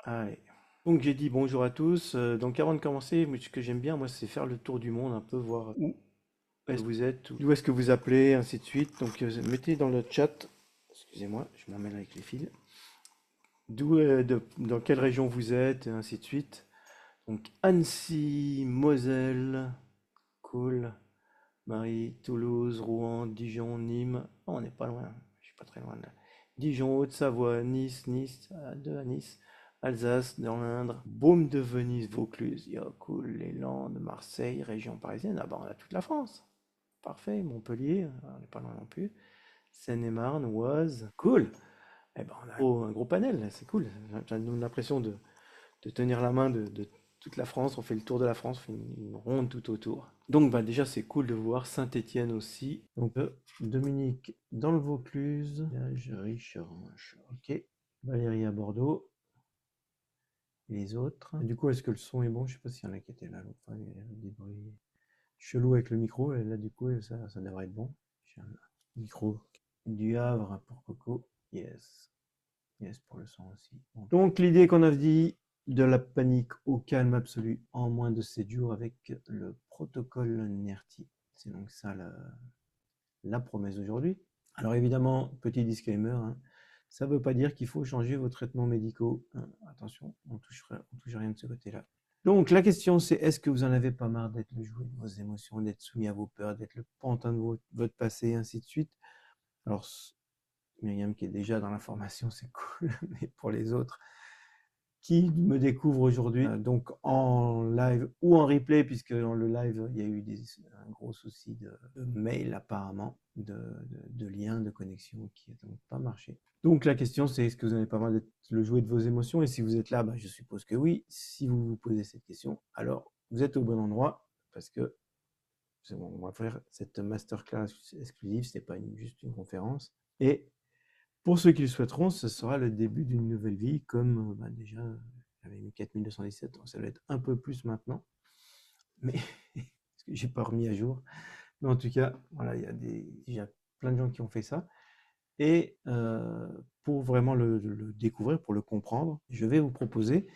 Allez. Donc j'ai dit bonjour à tous. Donc avant de commencer, ce que j'aime bien, moi, c'est faire le tour du monde, un peu voir où est-ce que vous êtes, d'où est-ce que vous appelez, ainsi de suite. Donc mettez dans le chat, excusez-moi, je m'emmêle avec les fils, dans quelle région vous êtes, et ainsi de suite. Donc Annecy, Moselle, cool. Marie, Toulouse, Rouen, Dijon, Nîmes. Oh, on n'est pas loin, je suis pas très loin de là. Dijon, Haute-Savoie, Nice, à Nice, Alsace, dans l'Indre, Baume de Venise, Vaucluse, yo, cool, les Landes, Marseille, région parisienne. Ah bah on a toute la France. Parfait, Montpellier, on n'est pas loin non plus. Seine-et-Marne, Oise, cool. Eh ben on a un gros panel, là, c'est cool. J'ai l'impression de tenir la main de toute la France. On fait le tour de la France, on fait une ronde tout autour. Donc bah, déjà c'est cool de voir Saint-Étienne aussi. Donc Dominique dans le Vaucluse, village Richard, ok. Valérie à Bordeaux. Et les autres. Et du coup, est-ce que le son est bon? Je sais pas s'il y en a qui étaient là l'autre fois. Il y avait des bruits chelous avec le micro. Et là, du coup, ça devrait être bon. J'ai un micro du Havre pour Coco. Yes. Yes, pour le son aussi. Bon. Donc l'idée qu'on a dit de la panique au calme absolu en moins de 7 jours avec le protocole NERTI. C'est donc ça la promesse d'aujourd'hui. Alors évidemment, petit disclaimer, hein, ça ne veut pas dire qu'il faut changer vos traitements médicaux. Hein, attention, on touche rien de ce côté-là. Donc la question c'est, est-ce que vous en avez pas marre d'être le jouet de vos émotions, d'être soumis à vos peurs, d'être le pantin de votre passé, et ainsi de suite. Alors Myriam qui est déjà dans la formation, c'est cool, mais pour les autres qui me découvrent aujourd'hui, donc en live ou en replay, puisque dans le live, il y a eu un gros souci de mail apparemment, de lien, de connexion qui n'a donc pas marché. Donc la question c'est, est-ce que vous n'avez pas mal d'être le jouet de vos émotions? Et si vous êtes là, je suppose que oui. Si vous vous posez cette question, alors vous êtes au bon endroit, parce que c'est bon, on va faire cette masterclass exclusive, ce n'est pas juste une conférence. Et pour ceux qui le souhaiteront, ce sera le début d'une nouvelle vie, comme déjà, j'avais mis 4217, donc ça doit être un peu plus maintenant, mais parce que j'ai pas remis à jour. Mais en tout cas, voilà, il y a déjà plein de gens qui ont fait ça. Et pour vraiment le découvrir, pour le comprendre, je vais vous proposer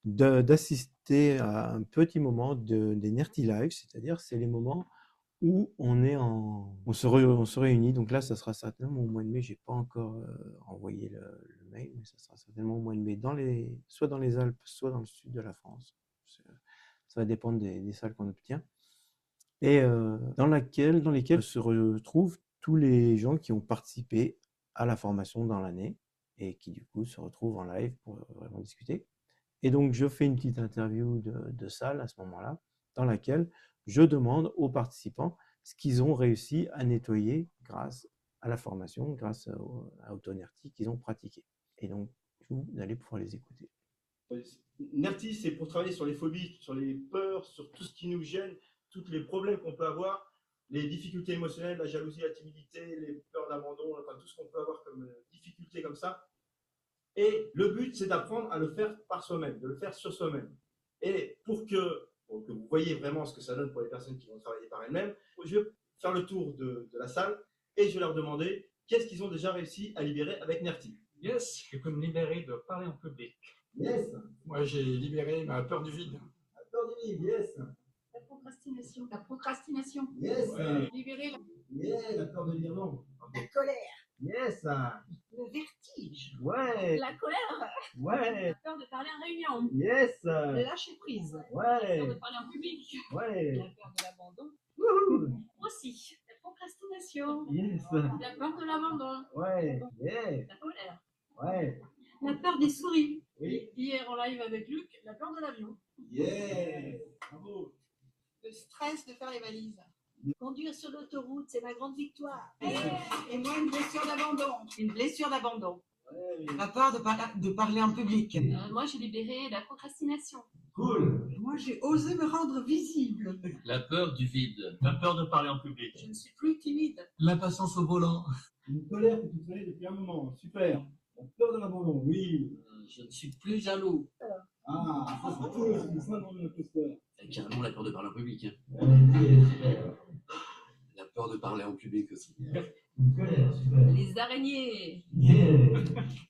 d'assister à un petit moment des Nerdy Live, c'est-à-dire c'est les moments où on se réunit. Donc là, ça sera certainement au mois de mai. J'ai pas encore envoyé le mail, mais ça sera certainement au mois de mai, soit dans les Alpes, soit dans le sud de la France. Ça va dépendre des salles qu'on obtient. Et dans lesquelles se retrouvent tous les gens qui ont participé à la formation dans l'année et qui du coup se retrouvent en live pour vraiment discuter. Et donc, je fais une petite interview de salle à ce moment-là, dans laquelle je demande aux participants ce qu'ils ont réussi à nettoyer grâce à la formation, grâce à AutoNerti qu'ils ont pratiqué. Et donc, vous allez pouvoir les écouter. Nerti, c'est pour travailler sur les phobies, sur les peurs, sur tout ce qui nous gêne, tous les problèmes qu'on peut avoir, les difficultés émotionnelles, la jalousie, la timidité, les peurs d'abandon, enfin tout ce qu'on peut avoir comme difficultés comme ça. Et le but, c'est d'apprendre à le faire par soi-même, de le faire sur soi-même. Et pour que vous voyez vraiment ce que ça donne pour les personnes qui vont travailler par elles-mêmes, je vais faire le tour de la salle et je vais leur demander qu'est-ce qu'ils ont déjà réussi à libérer avec Nerti. Yes, je peux me libérer de parler en public. Yes. Moi, j'ai libéré ma peur du vide. La peur du vide, yes. La procrastination. La procrastination. Yes. Ouais. Libérer la... Yeah, la peur de dire non. La colère. Yes. Le vertige. Ouais. La colère. Ouais. La peur de parler en réunion. Yes. Le lâcher prise. Ouais. La peur de parler en public. Ouais. La peur de l'abandon. Wouhou. Aussi. La procrastination. Yes. La peur de l'abandon. Ouais. Yeah. La colère. Ouais. La peur des souris. Oui. Hier en live avec Luc, la peur de l'avion. Yeah. Bravo. Le stress de faire les valises. Conduire sur l'autoroute, c'est ma grande victoire. Et moi, une blessure d'abandon. Une blessure d'abandon. Ouais. La peur de parler en public. Moi, j'ai libéré la procrastination. Cool. Moi, j'ai osé me rendre visible. La peur du vide. La peur de parler en public. Je ne suis plus timide. L'impatience au volant. Une colère que tu traînais depuis un moment. Super. La peur de l'abandon. Oui. Je ne suis plus jaloux. Ah, ça c'est cool. C'est le syndrome de l'imposteur. Carrément la peur de parler en public. Hein. Super. La peur de parler en public aussi. Une colère. Super. Les araignées. Yeah.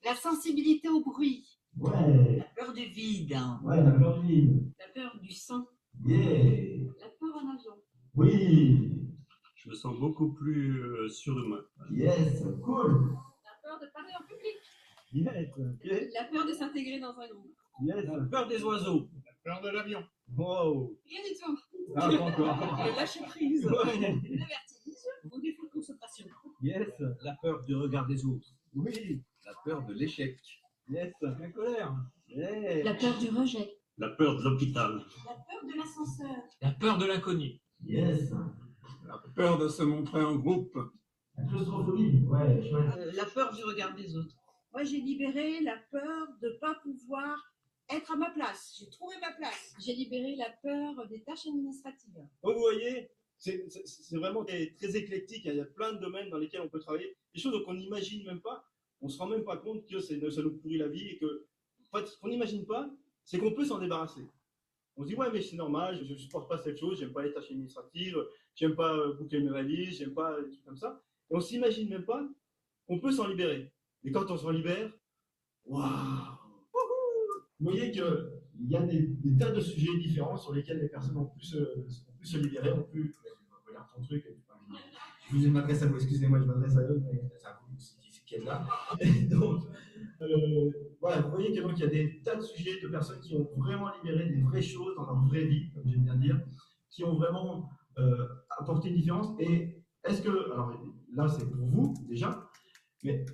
La sensibilité au bruit. Ouais, La peur du vide. ouais, la peur du vide. La peur du sang. Yeah. La peur en avion. Oui. Je me sens beaucoup plus sûr de moi. Yes, cool. La peur de parler en public. Yes, ok. La peur de s'intégrer dans un groupe. Yes. La peur des oiseaux. La peur de l'avion. Wow. Rien du tout. Ah, pas encore. Le lâcher prise. Ouais. Le vertige. Mon défaut de concentration. Yes. La peur du regard des autres. Oui. La peur de l'échec. Yes. La colère. Yeah. La peur du rejet. La peur de l'hôpital. La peur de l'ascenseur. La peur de l'inconnu. Yes. La peur de se montrer en groupe. La claustrophobie. Ouais, chouette. La peur du regard des autres. Moi, j'ai libéré la peur de ne pas pouvoir être à ma place. J'ai trouvé ma place. J'ai libéré la peur des tâches administratives. Donc, vous voyez, c'est vraiment très éclectique. Il y a plein de domaines dans lesquels on peut travailler. Des choses qu'on n'imagine même pas. On ne se rend même pas compte que ça nous pourrit la vie et que, en fait, ce qu'on n'imagine pas, c'est qu'on peut s'en débarrasser. On se dit, ouais, mais c'est normal, je ne supporte pas cette chose, j'aime pas les tâches administratives, j'aime pas boucler mes valises, j'aime pas des trucs comme ça. Et on s'imagine même pas qu'on peut s'en libérer. Et quand on s'en libère, waouh! Vous voyez qu'il y a des tas de sujets différents sur lesquels les personnes ont pu se libérer, ont pu. Regarde ton truc. Je m'adresse à vous, excusez-moi, je m'adresse à eux, mais c'est à vous qui êtes là. Et donc, voilà, vous voyez qu'il y a des tas de sujets de personnes qui ont vraiment libéré des vraies choses dans leur vraie vie, comme j'aime bien dire, qui ont vraiment apporté une différence. Et est-ce que, alors là c'est pour vous déjà, mais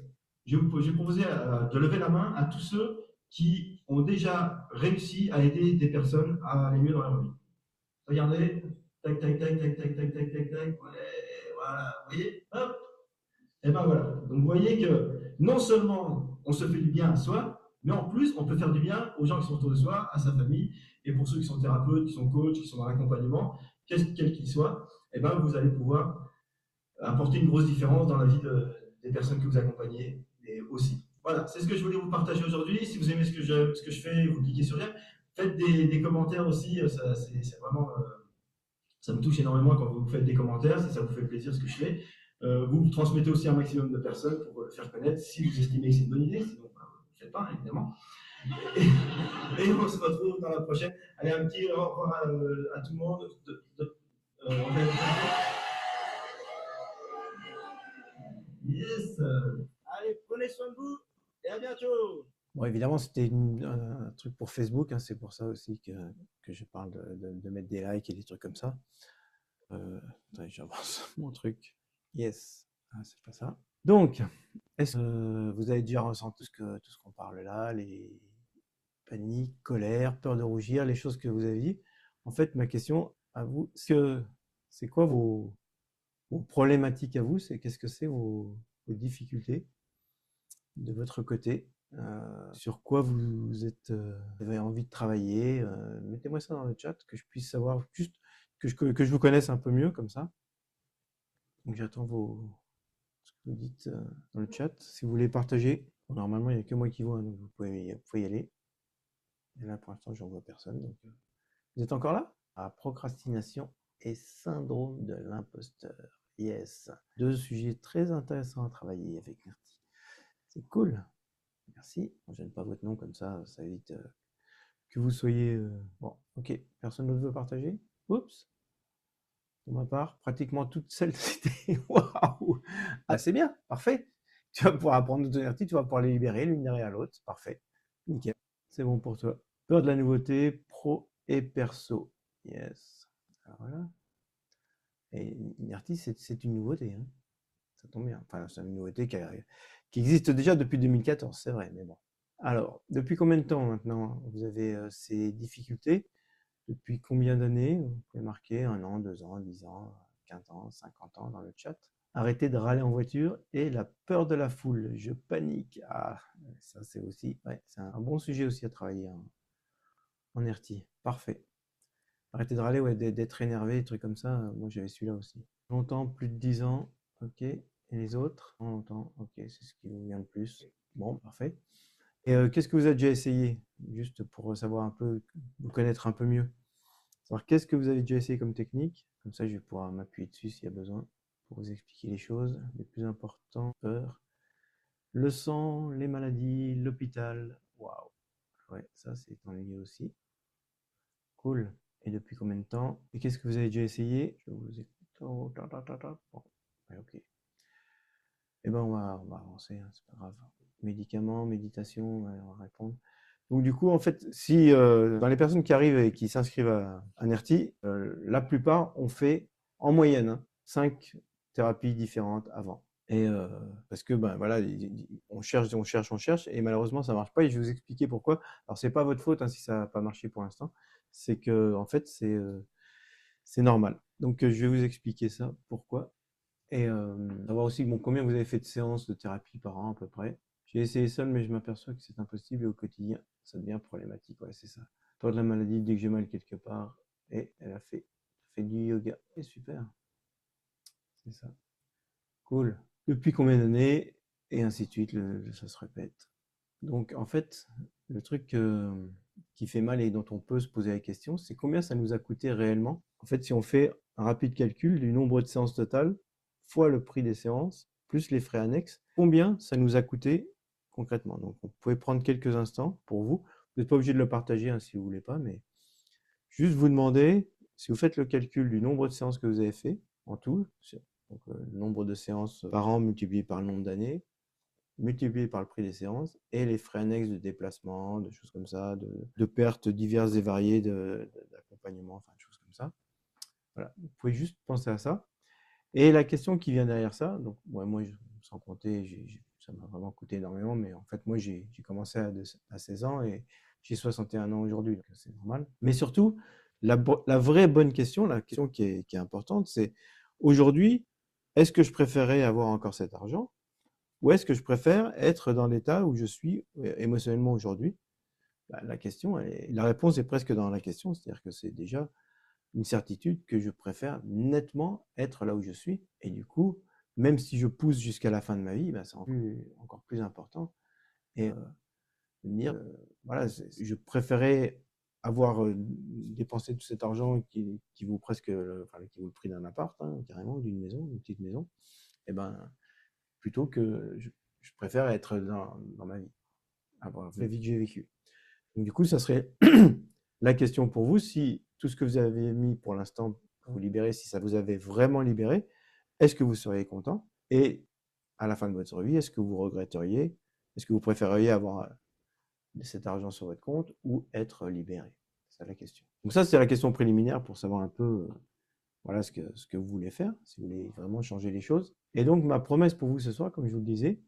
j'ai proposé de lever la main à tous ceux qui ont déjà réussi à aider des personnes à aller mieux dans leur vie. Regardez, tac, tac, tac, tac, tac, tac, tac, tac, tac, ouais, voilà, vous voyez, hop, et ben voilà. Donc vous voyez que non seulement on se fait du bien à soi, mais en plus on peut faire du bien aux gens qui sont autour de soi, à sa famille, et pour ceux qui sont thérapeutes, qui sont coachs, qui sont dans l'accompagnement, quel qu'il soit, et ben vous allez pouvoir apporter une grosse différence dans la vie des personnes que vous accompagnez et aussi. Voilà, c'est ce que je voulais vous partager aujourd'hui. Si vous aimez ce que je fais, vous cliquez sur j'aime. Faites des commentaires aussi, c'est vraiment, ça me touche énormément quand vous faites des commentaires, si ça vous fait plaisir ce que je fais. Vous transmettez aussi un maximum de personnes pour le faire connaître, si vous estimez que c'est une bonne idée, sinon ne le faites pas, évidemment. Et on se retrouve dans la prochaine. Allez, un petit au revoir à tout le monde. Yes. Allez, prenez soin de vous et à bientôt. Bon, évidemment, c'était un truc pour Facebook, hein, c'est pour ça aussi que je parle de mettre des likes et des trucs comme ça. Attendez, j'avance mon truc. Yes, ah, c'est pas ça. Donc, est-ce que vous avez déjà ressenti tout ce qu'on parle là, les paniques, colère, peur de rougir, les choses que vous avez dit? En fait, ma question à vous, c'est quoi vos problématiques à vous? Qu'est-ce que c'est vos difficultés de votre côté? Sur quoi vous avez envie de travailler? Mettez-moi ça dans le chat, que je puisse savoir, juste que je vous connaisse un peu mieux comme ça. Donc j'attends ce que vous dites dans le chat. Si vous voulez partager, bon, normalement il n'y a que moi qui vois, donc vous pouvez y aller. Et là pour l'instant j'en vois personne. Donc, vous êtes encore là? Procrastination et syndrome de l'imposteur. Yes. Deux sujets très intéressants à travailler avec Nerti. C'est cool. Merci. Je ne donne pas votre nom comme ça évite que vous soyez... Bon, ok. Personne d'autre veut partager? Oups. Pour ma part, pratiquement toutes celles citées. Waouh! Ah, c'est bien. Parfait. Tu vas pouvoir apprendre de Nerti, tu vas pouvoir les libérer l'une derrière l'autre. Parfait. Nickel. C'est bon pour toi. Peur de la nouveauté, pro et perso. Yes. Alors voilà. Et Nerti, c'est une nouveauté. Hein. Ça tombe bien. Enfin, c'est une nouveauté qui existe déjà depuis 2014, c'est vrai, mais bon. Alors, depuis combien de temps maintenant vous avez ces difficultés? Depuis combien d'années? Vous pouvez marquer 1 an, 2 ans, 10 ans, 15 ans, 50 ans dans le chat. Arrêtez de râler en voiture et la peur de la foule. Je panique. Ah, ça c'est aussi, ouais, c'est un bon sujet aussi à travailler en RT. Parfait. Arrêtez de râler, ouais, d'être énervé, des trucs comme ça. Moi j'avais celui-là aussi. Longtemps, plus de 10 ans, ok. Et les autres? Longtemps, ok, c'est ce qui nous vient le plus. Bon, parfait. Et qu'est-ce que vous avez déjà essayé? Juste pour savoir un peu, vous connaître un peu mieux. Savoir qu'est-ce que vous avez déjà essayé comme technique. Comme ça, je vais pouvoir m'appuyer dessus s'il y a besoin pour vous expliquer les choses. Les plus importantes, peur. Le sang, les maladies, l'hôpital. Waouh. ouais, ça c'est ennuyeux aussi. Cool. Et depuis combien de temps? Et qu'est-ce que vous avez déjà essayé? Je vous écoute. Oh, Bon, ouais, ok. Eh ben, on va avancer, hein, c'est pas grave. Médicaments, méditation, ouais, on va répondre. Donc, du coup, en fait, si dans les personnes qui arrivent et qui s'inscrivent à NERTI, la plupart ont fait en moyenne 5 thérapies différentes avant. Et parce que ben voilà, on cherche, et malheureusement ça marche pas. Et je vais vous expliquer pourquoi. Alors c'est pas votre faute hein, si ça n'a pas marché pour l'instant. C'est que en fait c'est normal. Donc je vais vous expliquer ça pourquoi. Et savoir aussi bon, combien vous avez fait de séances de thérapie par an à peu près. J'ai essayé seul, mais je m'aperçois que c'est impossible et au quotidien ça devient problématique. Ouais, c'est ça. Toi de la maladie, dès que j'ai mal quelque part, et elle a fait du yoga. Et super. C'est ça. Cool. Depuis combien d'années? Et ainsi de suite, ça se répète. Donc, en fait, le truc qui fait mal et dont on peut se poser la question, c'est combien ça nous a coûté réellement. En fait, si on fait un rapide calcul du nombre de séances totales, fois le prix des séances, plus les frais annexes, combien ça nous a coûté concrètement. Donc, vous pouvez prendre quelques instants pour vous. Vous n'êtes pas obligé de le partager hein, si vous ne voulez pas, mais juste vous demander, si vous faites le calcul du nombre de séances que vous avez fait en tout, donc le nombre de séances par an multiplié par le nombre d'années, multiplié par le prix des séances, et les frais annexes de déplacement, de choses comme ça, de pertes diverses et variées d'accompagnement, enfin de choses comme ça. Voilà, vous pouvez juste penser à ça. Et la question qui vient derrière ça, donc moi, sans compter, ça m'a vraiment coûté énormément, mais en fait, moi, j'ai commencé à 16 ans et j'ai 61 ans aujourd'hui, donc c'est normal. Mais surtout, la vraie bonne question, la question qui est importante, c'est aujourd'hui, est-ce que je préférerais avoir encore cet argent ou est-ce que je préfère être dans l'état où je suis émotionnellement aujourd'hui? La question, la réponse est presque dans la question, c'est-à-dire que c'est déjà une certitude que je préfère nettement être là où je suis. Et du coup, même si je pousse jusqu'à la fin de ma vie, ben, c'est encore plus important. Et de me dire, voilà, je préférais avoir dépensé tout cet argent qui vaut presque, enfin, qui vaut le prix d'un appart, hein, carrément, d'une maison, d'une petite maison, et ben, plutôt que je préfère être dans ma vie, avoir la vie que j'ai vécue. Donc, du coup, ça serait la question pour vous, si tout ce que vous avez mis pour l'instant pour vous libérer, si ça vous avait vraiment libéré, est-ce que vous seriez content? Et à la fin de votre vie, est-ce que vous regretteriez? Est-ce que vous préféreriez avoir cet argent sur votre compte ou être libéré? C'est la question. Donc ça, c'est la question préliminaire pour savoir un peu voilà ce que vous voulez faire, si vous voulez vraiment changer les choses. Et donc, ma promesse pour vous ce soir, comme je vous le disais,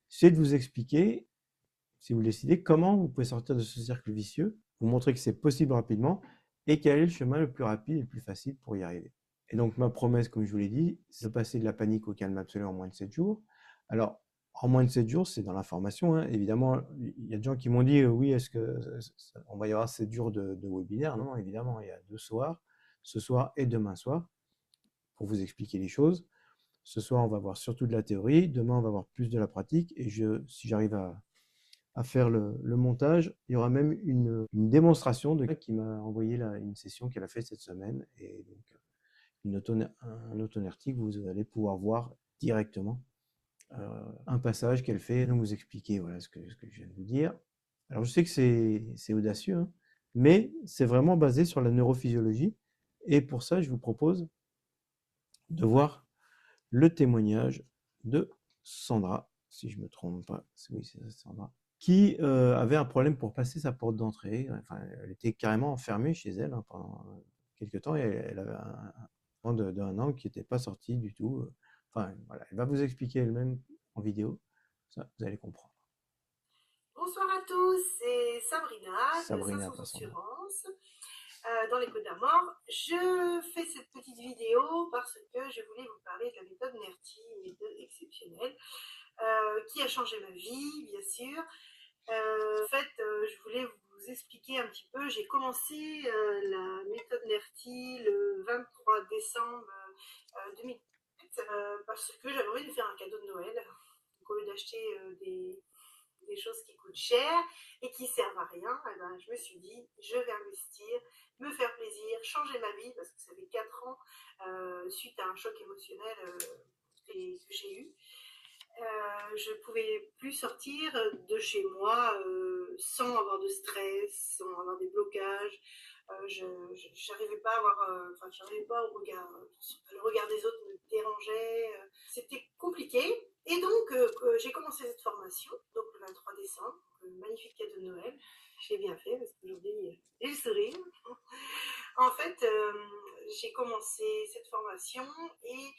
c'est de vous expliquer, si vous le décidez, comment vous pouvez sortir de ce cercle vicieux, vous montrer que c'est possible rapidement et quel est le chemin le plus rapide et le plus facile pour y arriver. Et donc, ma promesse, comme je vous l'ai dit, c'est de passer de la panique au calme absolu en moins de 7 jours. Alors, en moins de 7 jours, c'est dans la formation. Hein. Évidemment, il y a des gens qui m'ont dit, oui, est-ce qu'on va y avoir 7 jours de webinaire? Non, évidemment, il y a 2 soirs, ce soir et demain soir, pour vous expliquer les choses. Ce soir, on va voir surtout de la théorie. Demain, on va voir plus de la pratique. Et si j'arrive à faire le montage, il y aura même une démonstration de qui m'a envoyé une session qu'elle a fait cette semaine. Et donc, un autonertique, vous allez pouvoir voir directement un passage qu'elle fait, donc vous expliquer voilà, ce que je viens de vous dire. Alors, je sais que c'est audacieux, hein, mais c'est vraiment basé sur la neurophysiologie. Et pour ça, je vous propose de voir le témoignage de Sandra, si je ne me trompe pas. Oui, c'est ça, Sandra, qui avait un problème pour passer sa porte d'entrée. Enfin, elle était carrément enfermée chez elle hein, pendant quelques temps et elle avait un enfant d'un an qui n'était pas sorti du tout. Enfin, voilà, elle va vous expliquer elle-même en vidéo. Ça, vous allez comprendre. Bonsoir à tous, c'est Sabrina Sabrina, de pas 500 Sandra. Assurances dans les Côtes d'Armor. Je fais cette petite vidéo parce que je voulais vous parler de la méthode NERTI, une méthode exceptionnelle qui a changé ma vie, bien sûr. En fait, je voulais vous expliquer un petit peu. J'ai commencé la méthode NERTI le 23 décembre 2017 parce que j'avais envie de faire un cadeau de Noël. Donc, au lieu d'acheter des choses qui coûtent cher et qui servent à rien, et ben, je me suis dit, je vais investir, me faire plaisir, changer ma vie, parce que ça fait 4 ans suite à un choc émotionnel que j'ai eu. Je ne pouvais plus sortir de chez moi sans avoir de stress, sans avoir des blocages. Je n'arrivais pas à avoir, enfin, j'arrivais pas au regard, le regard des autres me dérangeait. C'était compliqué. Et donc, j'ai commencé cette formation, donc le 23 décembre, magnifique cadeau de Noël. J'ai bien fait parce qu'aujourd'hui, j'ai le sourire. En fait, j'ai commencé cette formation et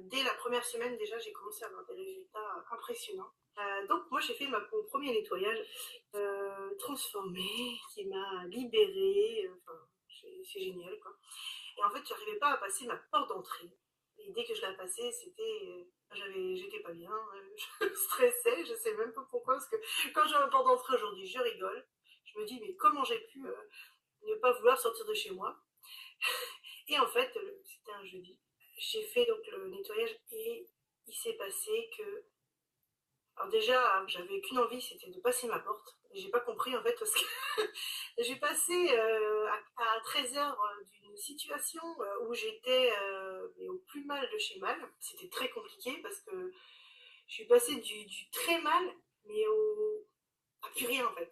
dès la première semaine, déjà, j'ai commencé à avoir des résultats impressionnants. Donc, moi, j'ai fait mon premier nettoyage transformé, qui m'a libérée. Enfin, c'est génial, quoi. Et en fait, j'arrivais pas à passer ma porte d'entrée. Et dès que je la passais, j'étais pas bien, je stressais, je sais même pas pourquoi, parce que quand j'ai ma porte d'entrée aujourd'hui, je rigole. Je me dis, mais comment j'ai pu ne pas vouloir sortir de chez moi? Et en fait, c'était un jeudi. J'ai fait donc le nettoyage et il s'est passé que. Alors déjà, j'avais qu'une envie, c'était de passer ma porte. Et j'ai pas compris en fait parce que j'ai passé à 13h d'une situation où j'étais au plus mal de chez mal. C'était très compliqué parce que je suis passée du très mal, mais à plus rien en fait.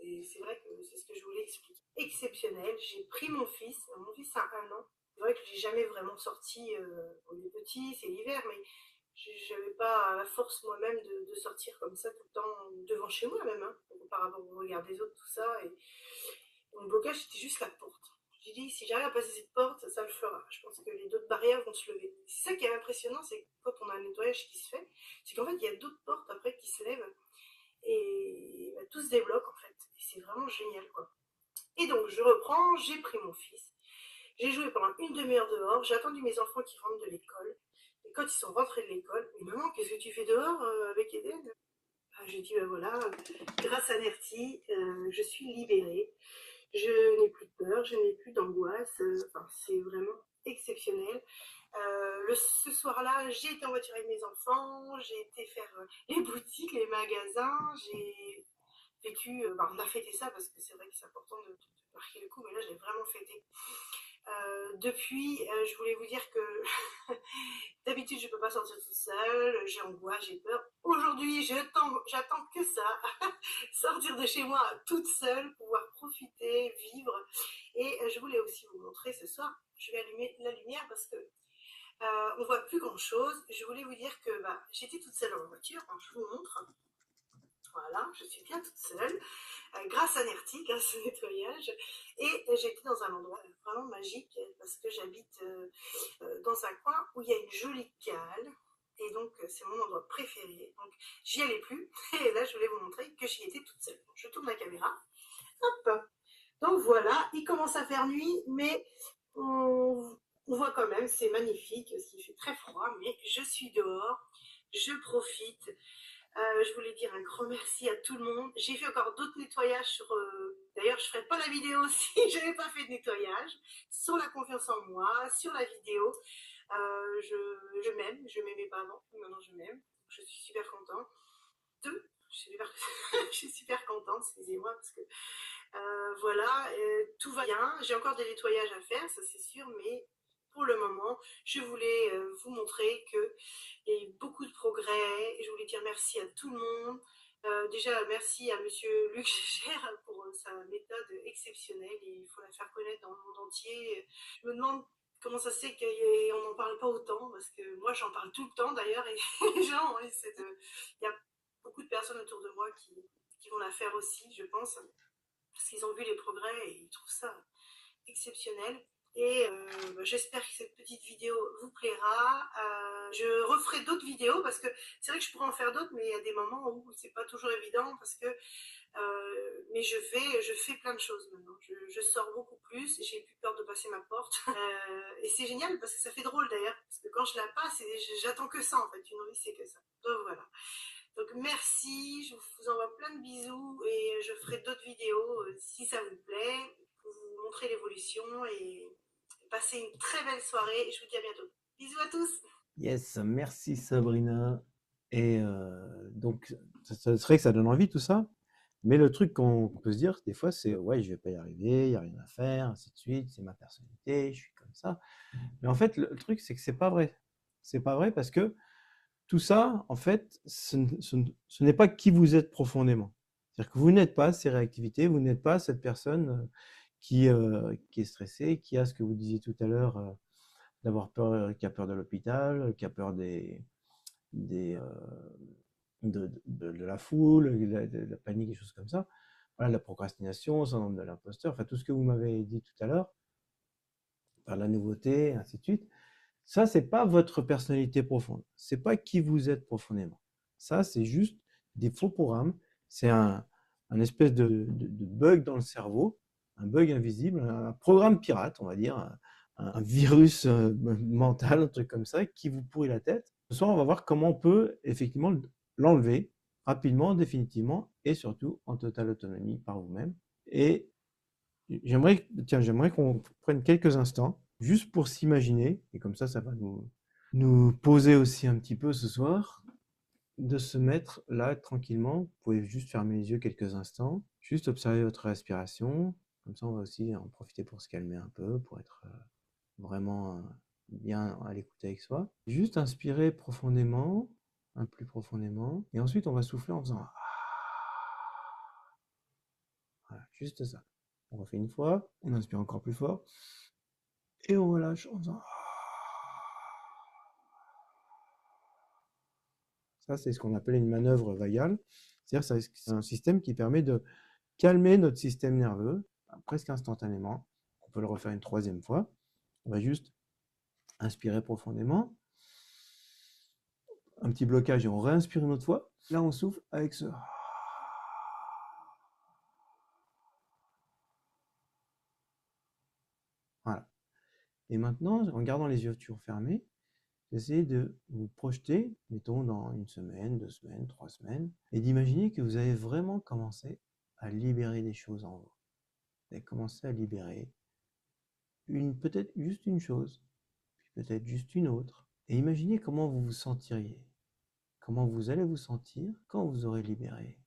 Et c'est vrai que c'est ce que je voulais expliquer. Exceptionnel, j'ai pris mon fils a 1 an. C'est vrai que je l'ai jamais vraiment sorti, il est petit, c'est l'hiver, mais j'avais pas la force moi-même de sortir comme ça tout le temps devant chez moi même, hein, par rapport au regard des autres, tout ça. Et mon blocage, c'était juste la porte. J'ai dit, si j'arrive à passer cette porte, ça le fera. Je pense que les d'autres barrières vont se lever. C'est ça qui est impressionnant, c'est que quand on a un nettoyage qui se fait, c'est qu'en fait, il y a d'autres portes après qui se lèvent et bah, tout se débloque en fait. Et c'est vraiment génial, quoi. Et donc, je reprends, j'ai pris mon fils. J'ai joué pendant une demi-heure dehors. J'ai attendu mes enfants qui rentrent de l'école. Et quand ils sont rentrés de l'école, mais maman, qu'est-ce que tu fais dehors avec Eden? J'ai dit, ben voilà, grâce à Nerti, je suis libérée. Je n'ai plus de peur, je n'ai plus d'angoisse. Enfin, c'est vraiment exceptionnel. Ce soir-là, j'ai été en voiture avec mes enfants, j'ai été faire les boutiques, les magasins, j'ai vécu, on a fêté ça parce que c'est vrai que c'est important de marquer le coup, mais là, j'ai vraiment fêté. Depuis, je voulais vous dire que d'habitude, je ne peux pas sortir toute seule, j'ai angoisse, j'ai peur. Aujourd'hui, j'attends que ça, sortir de chez moi toute seule, pouvoir profiter, vivre. Et je voulais aussi vous montrer ce soir, je vais allumer la lumière parce que on ne voit plus grand-chose. Je voulais vous dire que j'étais toute seule dans la voiture, je vous montre. Voilà, je suis bien toute seule, grâce à Nerti, grâce au nettoyage. Et j'étais dans un endroit vraiment magique parce que j'habite dans un coin où il y a une jolie cale. Et donc, c'est mon endroit préféré. Donc, j'y allais plus. Et là, je voulais vous montrer que j'y étais toute seule. Je tourne la caméra. Hop. Donc, voilà, il commence à faire nuit, mais on voit quand même, c'est magnifique, parce qu'il fait très froid, mais je suis dehors, je profite. Je voulais dire un grand merci à tout le monde. J'ai fait encore d'autres nettoyages sur... D'ailleurs, je ne ferai pas la vidéo si je n'avais pas fait de nettoyage. Sur la confiance en moi, sur la vidéo. Je m'aime. Je ne m'aimais pas avant. Maintenant, je m'aime. Je suis super contente. Je suis super contente, excusez-moi, parce que voilà, tout va bien. J'ai encore des nettoyages à faire, ça c'est sûr, mais pour le moment, je voulais vous montrer qu'il y a eu beaucoup de progrès. Et je voulais dire merci à tout le monde. Déjà, merci à monsieur Luc Gégère pour sa méthode exceptionnelle. Et il faut la faire connaître dans le monde entier. Je me demande comment ça se fait qu'on n'en parle pas autant, parce que moi, j'en parle tout le temps d'ailleurs. Et les gens, il y a beaucoup de personnes autour de moi qui vont la faire aussi, je pense, parce qu'ils ont vu les progrès et ils trouvent ça exceptionnel. Et j'espère que cette petite vidéo vous plaira. Je referai d'autres vidéos parce que c'est vrai que je pourrais en faire d'autres, mais il y a des moments où c'est pas toujours évident parce que mais je fais plein de choses maintenant. Je sors beaucoup plus, j'ai plus peur de passer ma porte. Et c'est génial parce que ça fait drôle d'ailleurs, parce que quand je la passe, j'attends que ça en fait. Une envie, c'est que ça. Donc voilà. Donc merci, je vous envoie plein de bisous et je ferai d'autres vidéos si ça vous plaît, pour vous montrer l'évolution et passer une très belle soirée. Et je vous dis à bientôt. Bisous à tous. Yes, merci Sabrina. Et donc, ça serait que ça donne envie tout ça. Mais le truc qu'on peut se dire des fois, c'est ouais, je vais pas y arriver, il n'y a rien à faire, ainsi de suite, c'est ma personnalité, je suis comme ça. Mais en fait, le truc, c'est que c'est pas vrai. C'est pas vrai parce que tout ça, en fait, ce n'est pas qui vous êtes profondément. C'est-à-dire que vous n'êtes pas ces réactivités, vous n'êtes pas cette personne qui est stressée, qui a ce que vous disiez tout à l'heure, d'avoir peur, qui a peur de l'hôpital, qui a peur de la foule, de la panique, des choses comme ça. Voilà, la procrastination, le syndrome de l'imposteur, enfin tout ce que vous m'avez dit tout à l'heure, par la nouveauté, ainsi de suite. Ça, c'est pas votre personnalité profonde. C'est pas qui vous êtes profondément. Ça, c'est juste des faux programmes. C'est un espèce de bug dans le cerveau, un bug invisible, un programme pirate, on va dire, un virus mental, un truc comme ça, qui vous pourrit la tête. Ce soir, on va voir comment on peut effectivement l'enlever rapidement, définitivement, et surtout en totale autonomie par vous-même. Et j'aimerais qu'on prenne quelques instants juste pour s'imaginer, et comme ça va nous poser aussi un petit peu ce soir, de se mettre là tranquillement. Vous pouvez juste fermer les yeux quelques instants, juste observer votre respiration. Comme ça, on va aussi en profiter pour se calmer un peu, pour être vraiment bien à l'écoute avec soi. Juste inspirer profondément, un plus profondément, et ensuite on va souffler en faisant voilà, juste ça. On refait une fois, on inspire encore plus fort, et on relâche en faisant ça, c'est ce qu'on appelle une manœuvre vagal. C'est-à-dire que c'est un système qui permet de calmer notre système nerveux presque instantanément. On peut le refaire une troisième fois. On va juste inspirer profondément. Un petit blocage et on réinspire une autre fois. Là, on souffle avec ce... Voilà. Et maintenant, en gardant les yeux toujours fermés, essayez de vous projeter, mettons dans 1 semaine, 2 semaines, 3 semaines, et d'imaginer que vous avez vraiment commencé à libérer des choses en vous. Vous avez commencé à libérer peut-être juste une chose, puis peut-être juste une autre. Et imaginez comment vous vous sentiriez, comment vous allez vous sentir quand vous aurez libéré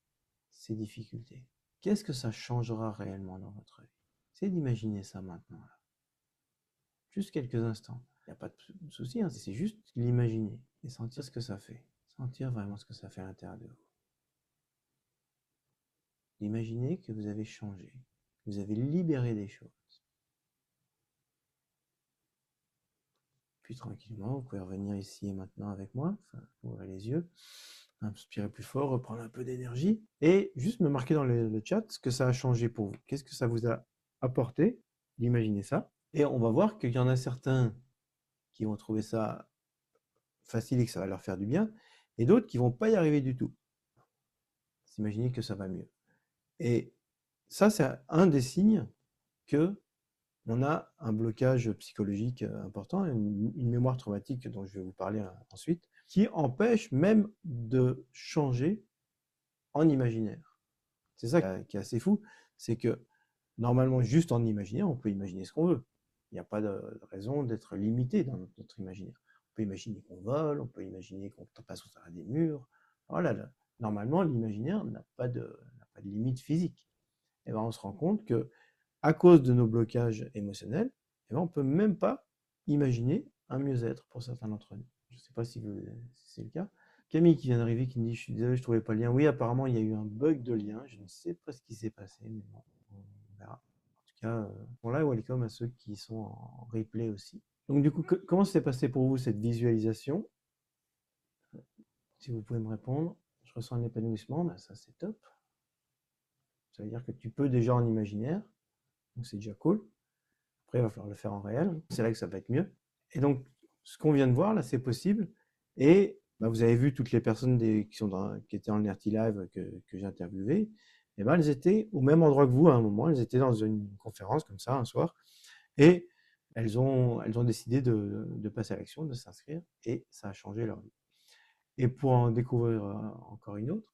ces difficultés. Qu'est-ce que ça changera réellement dans votre vie? Essayez d'imaginer ça maintenant. Là. Juste quelques instants. Il n'y a pas de souci, hein, c'est juste l'imaginer et sentir ce que ça fait. Sentir vraiment ce que ça fait à l'intérieur de vous. Imaginez que vous avez changé, que vous avez libéré des choses. Puis tranquillement, vous pouvez revenir ici et maintenant avec moi, enfin, ouvrez les yeux, inspirez plus fort, reprendre un peu d'énergie et juste me marquer dans le chat ce que ça a changé pour vous. Qu'est-ce que ça vous a apporté d'imaginer ça? Et on va voir qu'il y en a certains qui vont trouver ça facile et que ça va leur faire du bien, et d'autres qui vont pas y arriver du tout. S'imaginer que ça va mieux. Et ça, c'est un des signes que on a un blocage psychologique important, une mémoire traumatique dont je vais vous parler ensuite, qui empêche même de changer en imaginaire. C'est ça qui est assez fou, c'est que normalement, juste en imaginaire, on peut imaginer ce qu'on veut. Il n'y a pas de raison d'être limité dans notre imaginaire. On peut imaginer qu'on vole, on peut imaginer qu'on passe au travers des murs. Voilà, normalement, l'imaginaire n'a pas de limite physique. Et ben, on se rend compte que à cause de nos blocages émotionnels, eh ben, on ne peut même pas imaginer un mieux-être pour certains d'entre nous. Je ne sais pas si c'est le cas. Camille qui vient d'arriver, qui me dit « Je suis désolé, je ne trouvais pas le lien ». Oui, apparemment, il y a eu un bug de lien. Je ne sais pas ce qui s'est passé, mais bon, on verra. En tout cas, bon là, welcome à ceux qui sont en replay aussi. Donc du coup, comment s'est passé pour vous cette visualisation? Si vous pouvez me répondre. Je ressens un épanouissement, ben ça c'est top. Ça veut dire que tu peux déjà en imaginaire. Donc c'est déjà cool. Après, il va falloir le faire en réel. C'est là que ça va être mieux. Et donc, ce qu'on vient de voir, là, c'est possible. Et bah, vous avez vu toutes les personnes qui étaient en NERTI Live que j'ai interviewées. Et ben, elles étaient au même endroit que vous à un moment. Elles étaient dans une conférence comme ça, un soir. Et elles ont décidé de passer à l'action, de s'inscrire. Et ça a changé leur vie. Et pour en découvrir encore une autre,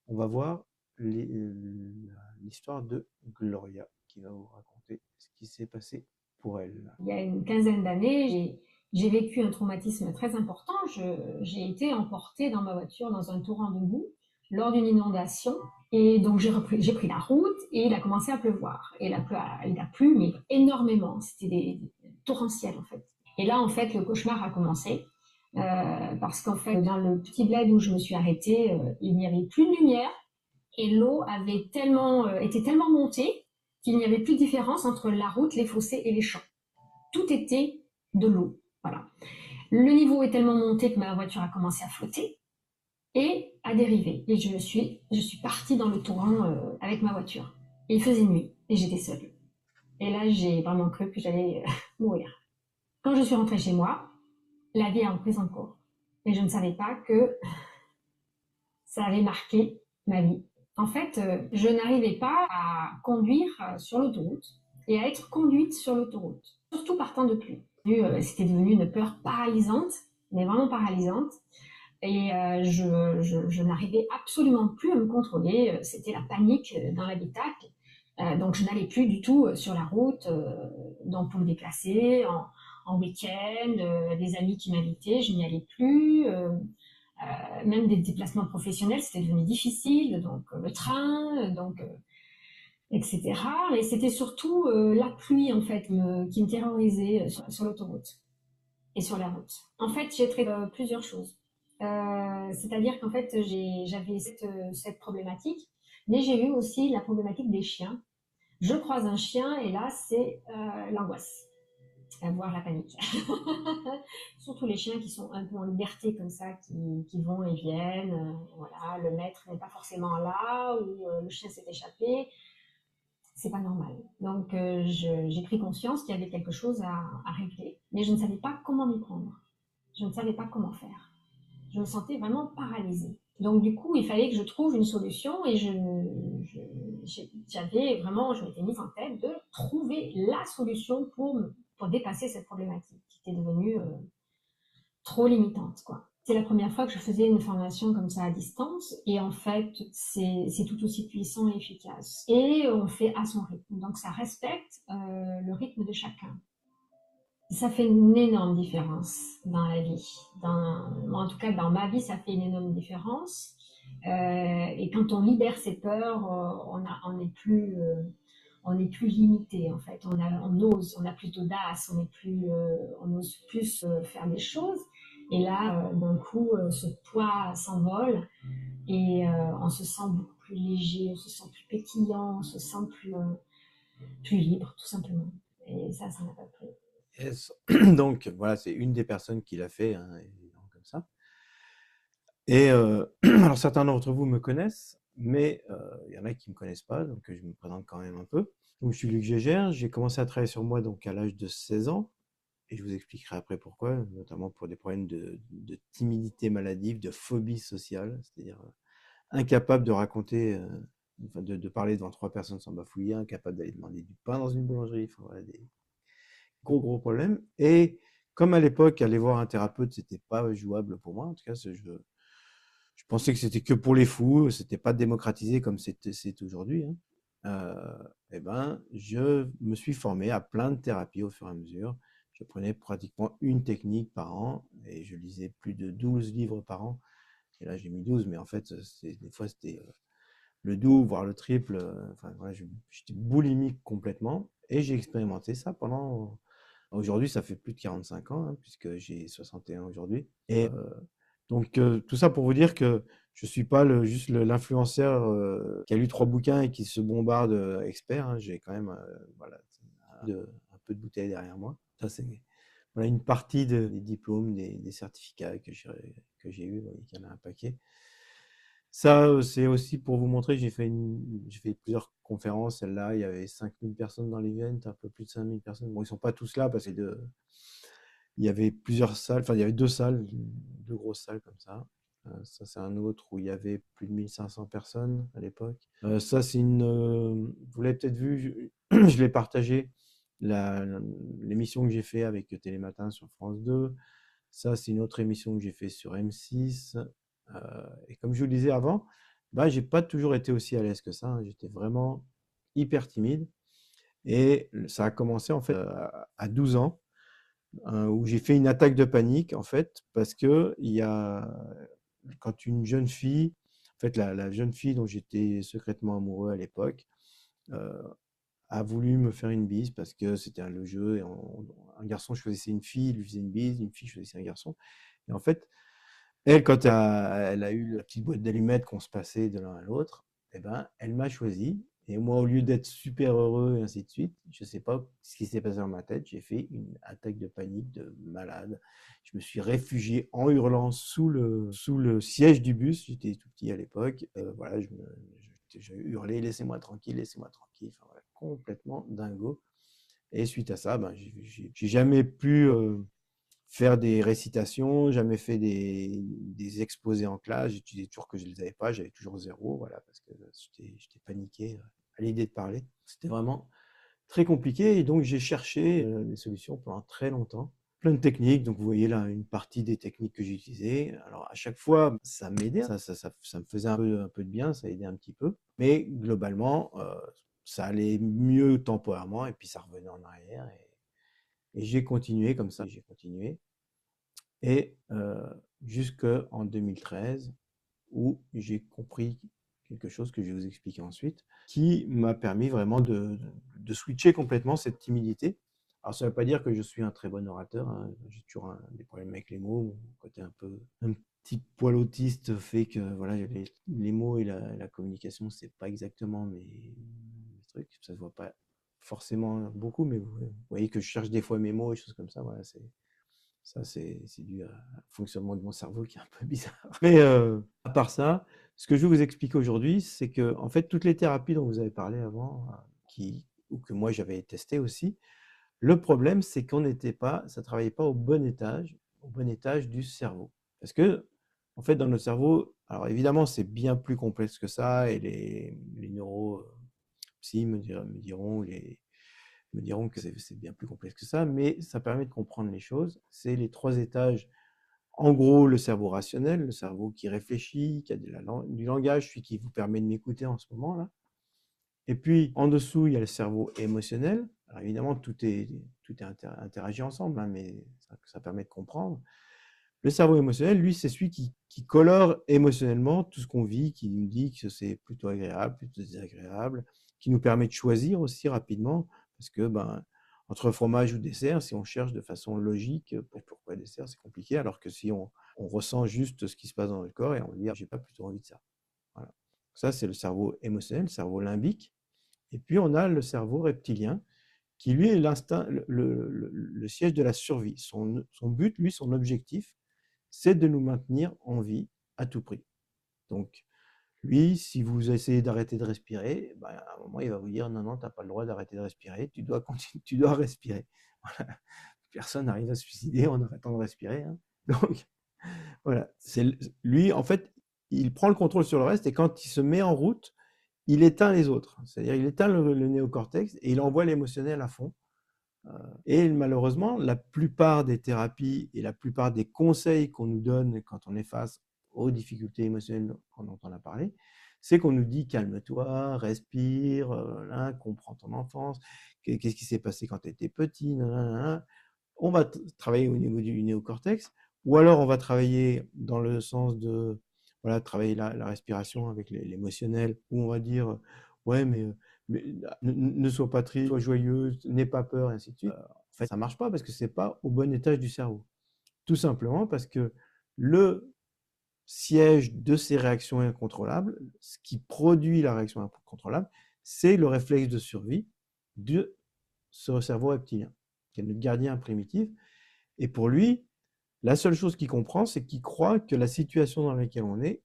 on va voir l'histoire de Gloria, qui va vous raconter ce qui s'est passé pour elle. Il y a une quinzaine d'années, j'ai vécu un traumatisme très important. J'ai été emportée dans ma voiture dans un torrent de boue lors d'une inondation. Et donc j'ai pris la route et il a commencé à pleuvoir. Et il a plu, mais énormément. C'était des torrentiels en fait. Et là, en fait, le cauchemar a commencé. parce qu'en fait, dans le petit bled où je me suis arrêtée, il n'y avait plus de lumière et l'eau était tellement montée qu'il n'y avait plus de différence entre la route, les fossés et les champs. Tout était de l'eau. Voilà. Le niveau est tellement monté que ma voiture a commencé à flotter et à dériver. Et je suis partie dans le torrent avec ma voiture. Et il faisait nuit et j'étais seule. Et là, j'ai vraiment cru que j'allais mourir. Quand je suis rentrée chez moi, la vie a repris en cours. Et je ne savais pas que ça avait marqué ma vie. En fait, je n'arrivais pas à conduire sur l'autoroute et à être conduite sur l'autoroute, surtout par temps de pluie. C'était devenu une peur paralysante, mais vraiment paralysante. Et je n'arrivais absolument plus à me contrôler. C'était la panique dans l'habitacle. Donc je n'allais plus du tout sur la route, donc pour me déplacer, en week-end, des amis qui m'invitaient, je n'y allais plus. Même des déplacements professionnels, c'était devenu difficile, donc le train, etc. Et c'était surtout la pluie en fait qui me terrorisait sur l'autoroute et sur la route. En fait, j'ai traité plusieurs choses. C'est-à-dire qu'en fait, j'avais cette problématique, mais j'ai eu aussi la problématique des chiens. Je croise un chien et là, c'est l'angoisse, voire la panique. Surtout les chiens qui sont un peu en liberté comme ça, qui vont et viennent. Voilà, le maître n'est pas forcément là ou le chien s'est échappé. C'est pas normal. Donc j'ai pris conscience qu'il y avait quelque chose à régler, mais je ne savais pas comment m'y prendre. Je ne savais pas comment faire. Je me sentais vraiment paralysée. Donc du coup, il fallait que je trouve une solution et je m'étais mise en tête de trouver la solution pour dépasser cette problématique qui était devenue trop limitante, quoi. C'est la première fois que je faisais une formation comme ça à distance et en fait, c'est tout aussi puissant et efficace. Et on fait à son rythme, donc ça respecte le rythme de chacun. Ça fait une énorme différence dans la vie. En tout cas, dans ma vie, ça fait une énorme différence. Et quand on libère ses peurs, on n'est plus limité en fait. On ose, on a plus d'audace, on ose plus faire des choses. Et là, d'un coup, ce poids s'envole et on se sent beaucoup plus léger, on se sent plus pétillant, on se sent plus libre, tout simplement. Et ça m'a pas plu. Yes. Donc voilà, c'est une des personnes qui l'a fait, hein, évidemment, comme ça. Et alors certains d'entre vous me connaissent, mais il y en a qui ne me connaissent pas, donc je me présente quand même un peu. Donc je suis Luc Gégère, j'ai commencé à travailler sur moi donc à l'âge de 16 ans, et je vous expliquerai après pourquoi, notamment pour des problèmes de timidité maladive, de phobie sociale, c'est-à-dire incapable de raconter, de parler devant 3 personnes sans bafouiller, incapable d'aller demander du pain dans une boulangerie, enfin, voilà, des gros problèmes. Et comme à l'époque, aller voir un thérapeute, c'était pas jouable pour moi, en tout cas, je pensais que c'était que pour les fous, c'était pas démocratisé comme c'est aujourd'hui, hein. Et ben, je me suis formé à plein de thérapies au fur et à mesure. Je prenais pratiquement une technique par an et je lisais plus de 12 livres par an. Et là, j'ai mis 12, mais en fait, des fois, c'était le double, voire le triple. Enfin, voilà, j'étais boulimique complètement. Et j'ai expérimenté ça pendant... Aujourd'hui, ça fait plus de 45 ans, hein, puisque j'ai 61 aujourd'hui. Et donc, tout ça pour vous dire que je ne suis pas juste l'influenceur qui a lu 3 bouquins et qui se bombarde expert, hein. J'ai quand même voilà, un peu de bouteille derrière moi. Ça, c'est voilà, une partie des diplômes, des certificats que j'ai eus. Vous voyez qu'il y en a un paquet. Ça, c'est aussi pour vous montrer, j'ai fait plusieurs conférences. Celle-là, il y avait 5000 personnes dans l'event, un peu plus de 5000 personnes. Bon, ils ne sont pas tous là parce que il y avait plusieurs salles, enfin, il y avait 2 salles, 2 grosses salles comme ça. Ça, c'est un autre où il y avait plus de 1500 personnes à l'époque. Ça, c'est vous l'avez peut-être vu, je l'ai partagé, l'émission que j'ai fait avec Télématin sur France 2. Ça, c'est une autre émission que j'ai fait sur M6. Et comme je vous le disais avant, bah, j'ai pas toujours été aussi à l'aise que ça, hein. J'étais vraiment hyper timide. Et ça a commencé en fait à 12 ans, où j'ai fait une attaque de panique en fait, parce que quand une jeune fille, en fait la jeune fille dont j'étais secrètement amoureux à l'époque, a voulu me faire une bise parce que c'était le jeu, et un garçon choisissait une fille, il lui faisait une bise, une fille choisissait un garçon. Et en fait, elle, quand elle a eu la petite boîte d'allumettes qu'on se passait de l'un à l'autre, eh ben, elle m'a choisi. Et moi, au lieu d'être super heureux et ainsi de suite, je ne sais pas ce qui s'est passé dans ma tête, j'ai fait une attaque de panique de malade. Je me suis réfugié en hurlant sous le siège du bus. J'étais tout petit à l'époque. Voilà, j'ai hurlé, laissez-moi tranquille, laissez-moi tranquille. Enfin, voilà, complètement dingo. Et suite à ça, ben, j'ai jamais pu faire des récitations, jamais fait des exposés en classe. J'étudiais toujours que je ne les avais pas, j'avais toujours 0, voilà, parce que j'étais paniqué à l'idée de parler. C'était vraiment très compliqué et donc j'ai cherché des solutions pendant très longtemps. Plein de techniques, donc vous voyez là une partie des techniques que j'ai utilisées. Alors à chaque fois, ça m'aidait, ça me faisait un peu de bien, ça aidait un petit peu. Mais globalement, ça allait mieux temporairement et puis ça revenait en arrière. Et j'ai continué comme ça, j'ai continué. Et jusqu'en 2013, où j'ai compris quelque chose que je vais vous expliquer ensuite, qui m'a permis vraiment de switcher complètement cette timidité. Alors ça ne veut pas dire que je suis un très bon orateur, hein. J'ai toujours des problèmes avec les mots, mon côté un petit poil autiste fait que voilà, les mots et la communication, c'est pas exactement mes trucs, ça se voit pas forcément beaucoup, mais vous voyez que je cherche des fois mes mots et choses comme ça, voilà, c'est dû un fonctionnement de mon cerveau qui est un peu bizarre. Mais à part ça, ce que je vais vous expliquer aujourd'hui, c'est que en fait, toutes les thérapies dont vous avez parlé avant, ou que moi j'avais testé aussi, le problème, c'est ça ne travaillait pas au bon étage du cerveau. Parce que, en fait, dans notre cerveau, alors évidemment, c'est bien plus complexe que ça, et les neuropsy me diront que c'est bien plus complexe que ça, mais ça permet de comprendre les choses. C'est les 3 étages. En gros, le cerveau rationnel, le cerveau qui réfléchit, qui a du langage, celui qui vous permet de m'écouter en ce moment-là. Et puis, en dessous, il y a le cerveau émotionnel. Alors évidemment, tout est interagi ensemble, hein, mais ça permet de comprendre. Le cerveau émotionnel, lui, c'est celui qui colore émotionnellement tout ce qu'on vit, qui nous dit que c'est plutôt agréable, plutôt désagréable, qui nous permet de choisir aussi rapidement, parce que entre fromage ou dessert, si on cherche de façon logique, pourquoi dessert, c'est compliqué, alors que si on ressent juste ce qui se passe dans le corps et on dit, j'ai pas plutôt envie de ça. Voilà. Ça, c'est le cerveau émotionnel, le cerveau limbique. Et puis, on a le cerveau reptilien, qui lui est l'instinct, le siège de la survie. Son but, lui, son objectif, c'est de nous maintenir en vie à tout prix. Donc, lui, si vous essayez d'arrêter de respirer, à un moment, il va vous dire non, tu n'as pas le droit d'arrêter de respirer, tu dois continuer, tu dois respirer. Voilà. Personne n'arrive à se suicider en arrêtant de respirer, hein. Donc, voilà. Lui, en fait, il prend le contrôle sur le reste et quand il se met en route, il éteint les autres. C'est-à-dire, il éteint le néocortex et il envoie l'émotionnel à fond. Et malheureusement, la plupart des thérapies et la plupart des conseils qu'on nous donne quand on est face aux difficultés émotionnelles dont on a parlé, c'est qu'on nous dit calme-toi, respire, comprends ton enfance, qu'est-ce qui s'est passé quand tu étais petit, nanana. On va travailler au niveau du néocortex, ou alors on va travailler dans le sens de travailler la respiration avec l'émotionnel, où on va dire ouais, mais ne sois pas triste, sois joyeuse, n'aie pas peur, et ainsi de suite. En fait, ça ne marche pas parce que ce n'est pas au bon étage du cerveau. Tout simplement parce que le siège de ces réactions incontrôlables, ce qui produit la réaction incontrôlable, c'est le réflexe de survie de ce cerveau reptilien, qui est notre gardien primitif. Et pour lui, la seule chose qu'il comprend, c'est qu'il croit que la situation dans laquelle on est,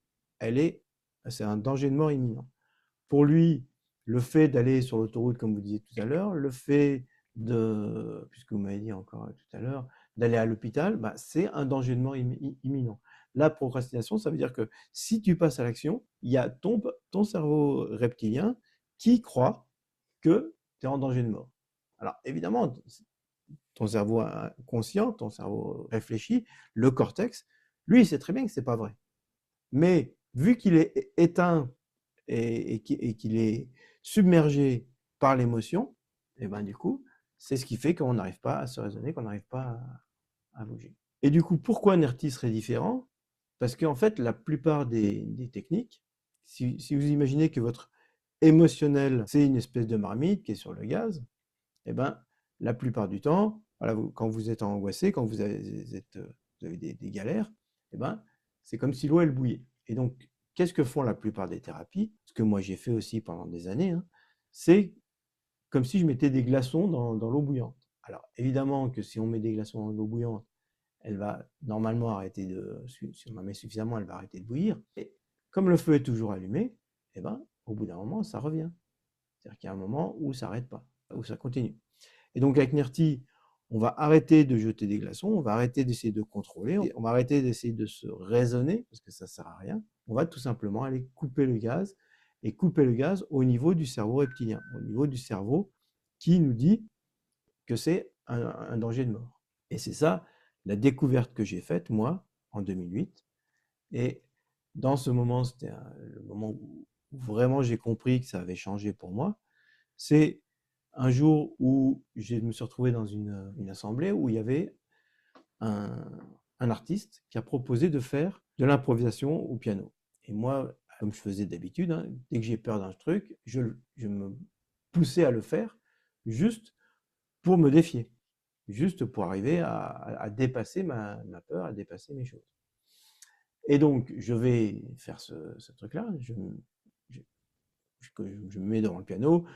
c'est un danger de mort imminent. Pour lui, le fait d'aller sur l'autoroute, comme vous disiez tout à l'heure, le fait puisque vous m'avez dit encore tout à l'heure, d'aller à l'hôpital, c'est un danger de mort imminent. La procrastination, ça veut dire que si tu passes à l'action, il y a ton cerveau reptilien qui croit que tu es en danger de mort. Alors évidemment, ton cerveau conscient, ton cerveau réfléchi, le cortex, lui, il sait très bien que ce n'est pas vrai. Mais vu qu'il est éteint et qu'il est submergé par l'émotion, et du coup, c'est ce qui fait qu'on n'arrive pas à se raisonner, qu'on n'arrive pas à bouger. Et du coup, pourquoi NERTI serait différent? Parce qu'en fait, la plupart des techniques, si vous imaginez que votre émotionnel, c'est une espèce de marmite qui est sur le gaz, eh ben, la plupart du temps, voilà, quand vous êtes angoissé, quand vous avez des galères, eh ben, c'est comme si l'eau, elle bouillait. Et donc, qu'est-ce que font la plupart des thérapies? Ce que moi j'ai fait aussi pendant des années, hein, c'est comme si je mettais des glaçons dans l'eau bouillante. Alors, évidemment que si on met des glaçons dans l'eau bouillante, elle va normalement arrêter si on en met suffisamment, elle va arrêter de bouillir. Et comme le feu est toujours allumé, eh ben, au bout d'un moment, ça revient. C'est-à-dire qu'il y a un moment où ça n'arrête pas, où ça continue. Et donc, avec Nerti, on va arrêter de jeter des glaçons, on va arrêter d'essayer de contrôler, on va arrêter d'essayer de se raisonner, parce que ça ne sert à rien. On va tout simplement aller couper le gaz, et couper le gaz au niveau du cerveau reptilien, au niveau du cerveau qui nous dit que c'est un danger de mort. Et c'est ça la découverte que j'ai faite, moi, en 2008. Et dans ce moment, c'était le moment où vraiment j'ai compris que ça avait changé pour moi. C'est un jour où je me suis retrouvé dans une assemblée où il y avait un artiste qui a proposé de faire de l'improvisation au piano. Et moi, comme je faisais d'habitude, hein, dès que j'ai peur d'un truc, je me poussais à le faire juste pour me défier, juste pour arriver à dépasser ma peur, à dépasser mes choses. Et donc, je vais faire ce truc-là, je me mets devant le piano,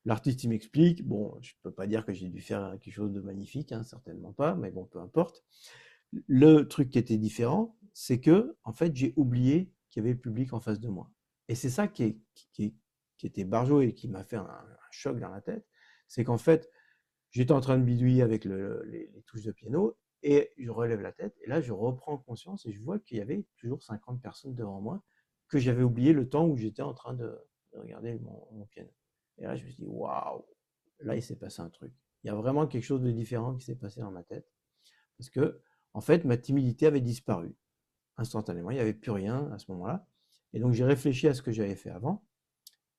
l'artiste il m'explique, bon, je ne peux pas dire que j'ai dû faire quelque chose de magnifique, hein, certainement pas, mais bon, peu importe. Le truc qui était différent, c'est que, en fait, j'ai oublié qu'il y avait le public en face de moi. Et c'est ça qui était barjot et qui m'a fait un choc dans la tête, c'est qu'en fait, j'étais en train de bidouiller avec les touches de piano et je relève la tête et là, je reprends conscience et je vois qu'il y avait toujours 50 personnes devant moi que j'avais oublié le temps où j'étais en train de regarder mon piano. Et là, je me suis dit, waouh, là, il s'est passé un truc. Il y a vraiment quelque chose de différent qui s'est passé dans ma tête. Parce que, en fait, ma timidité avait disparu instantanément. Il n'y avait plus rien à ce moment-là. Et donc, j'ai réfléchi à ce que j'avais fait avant.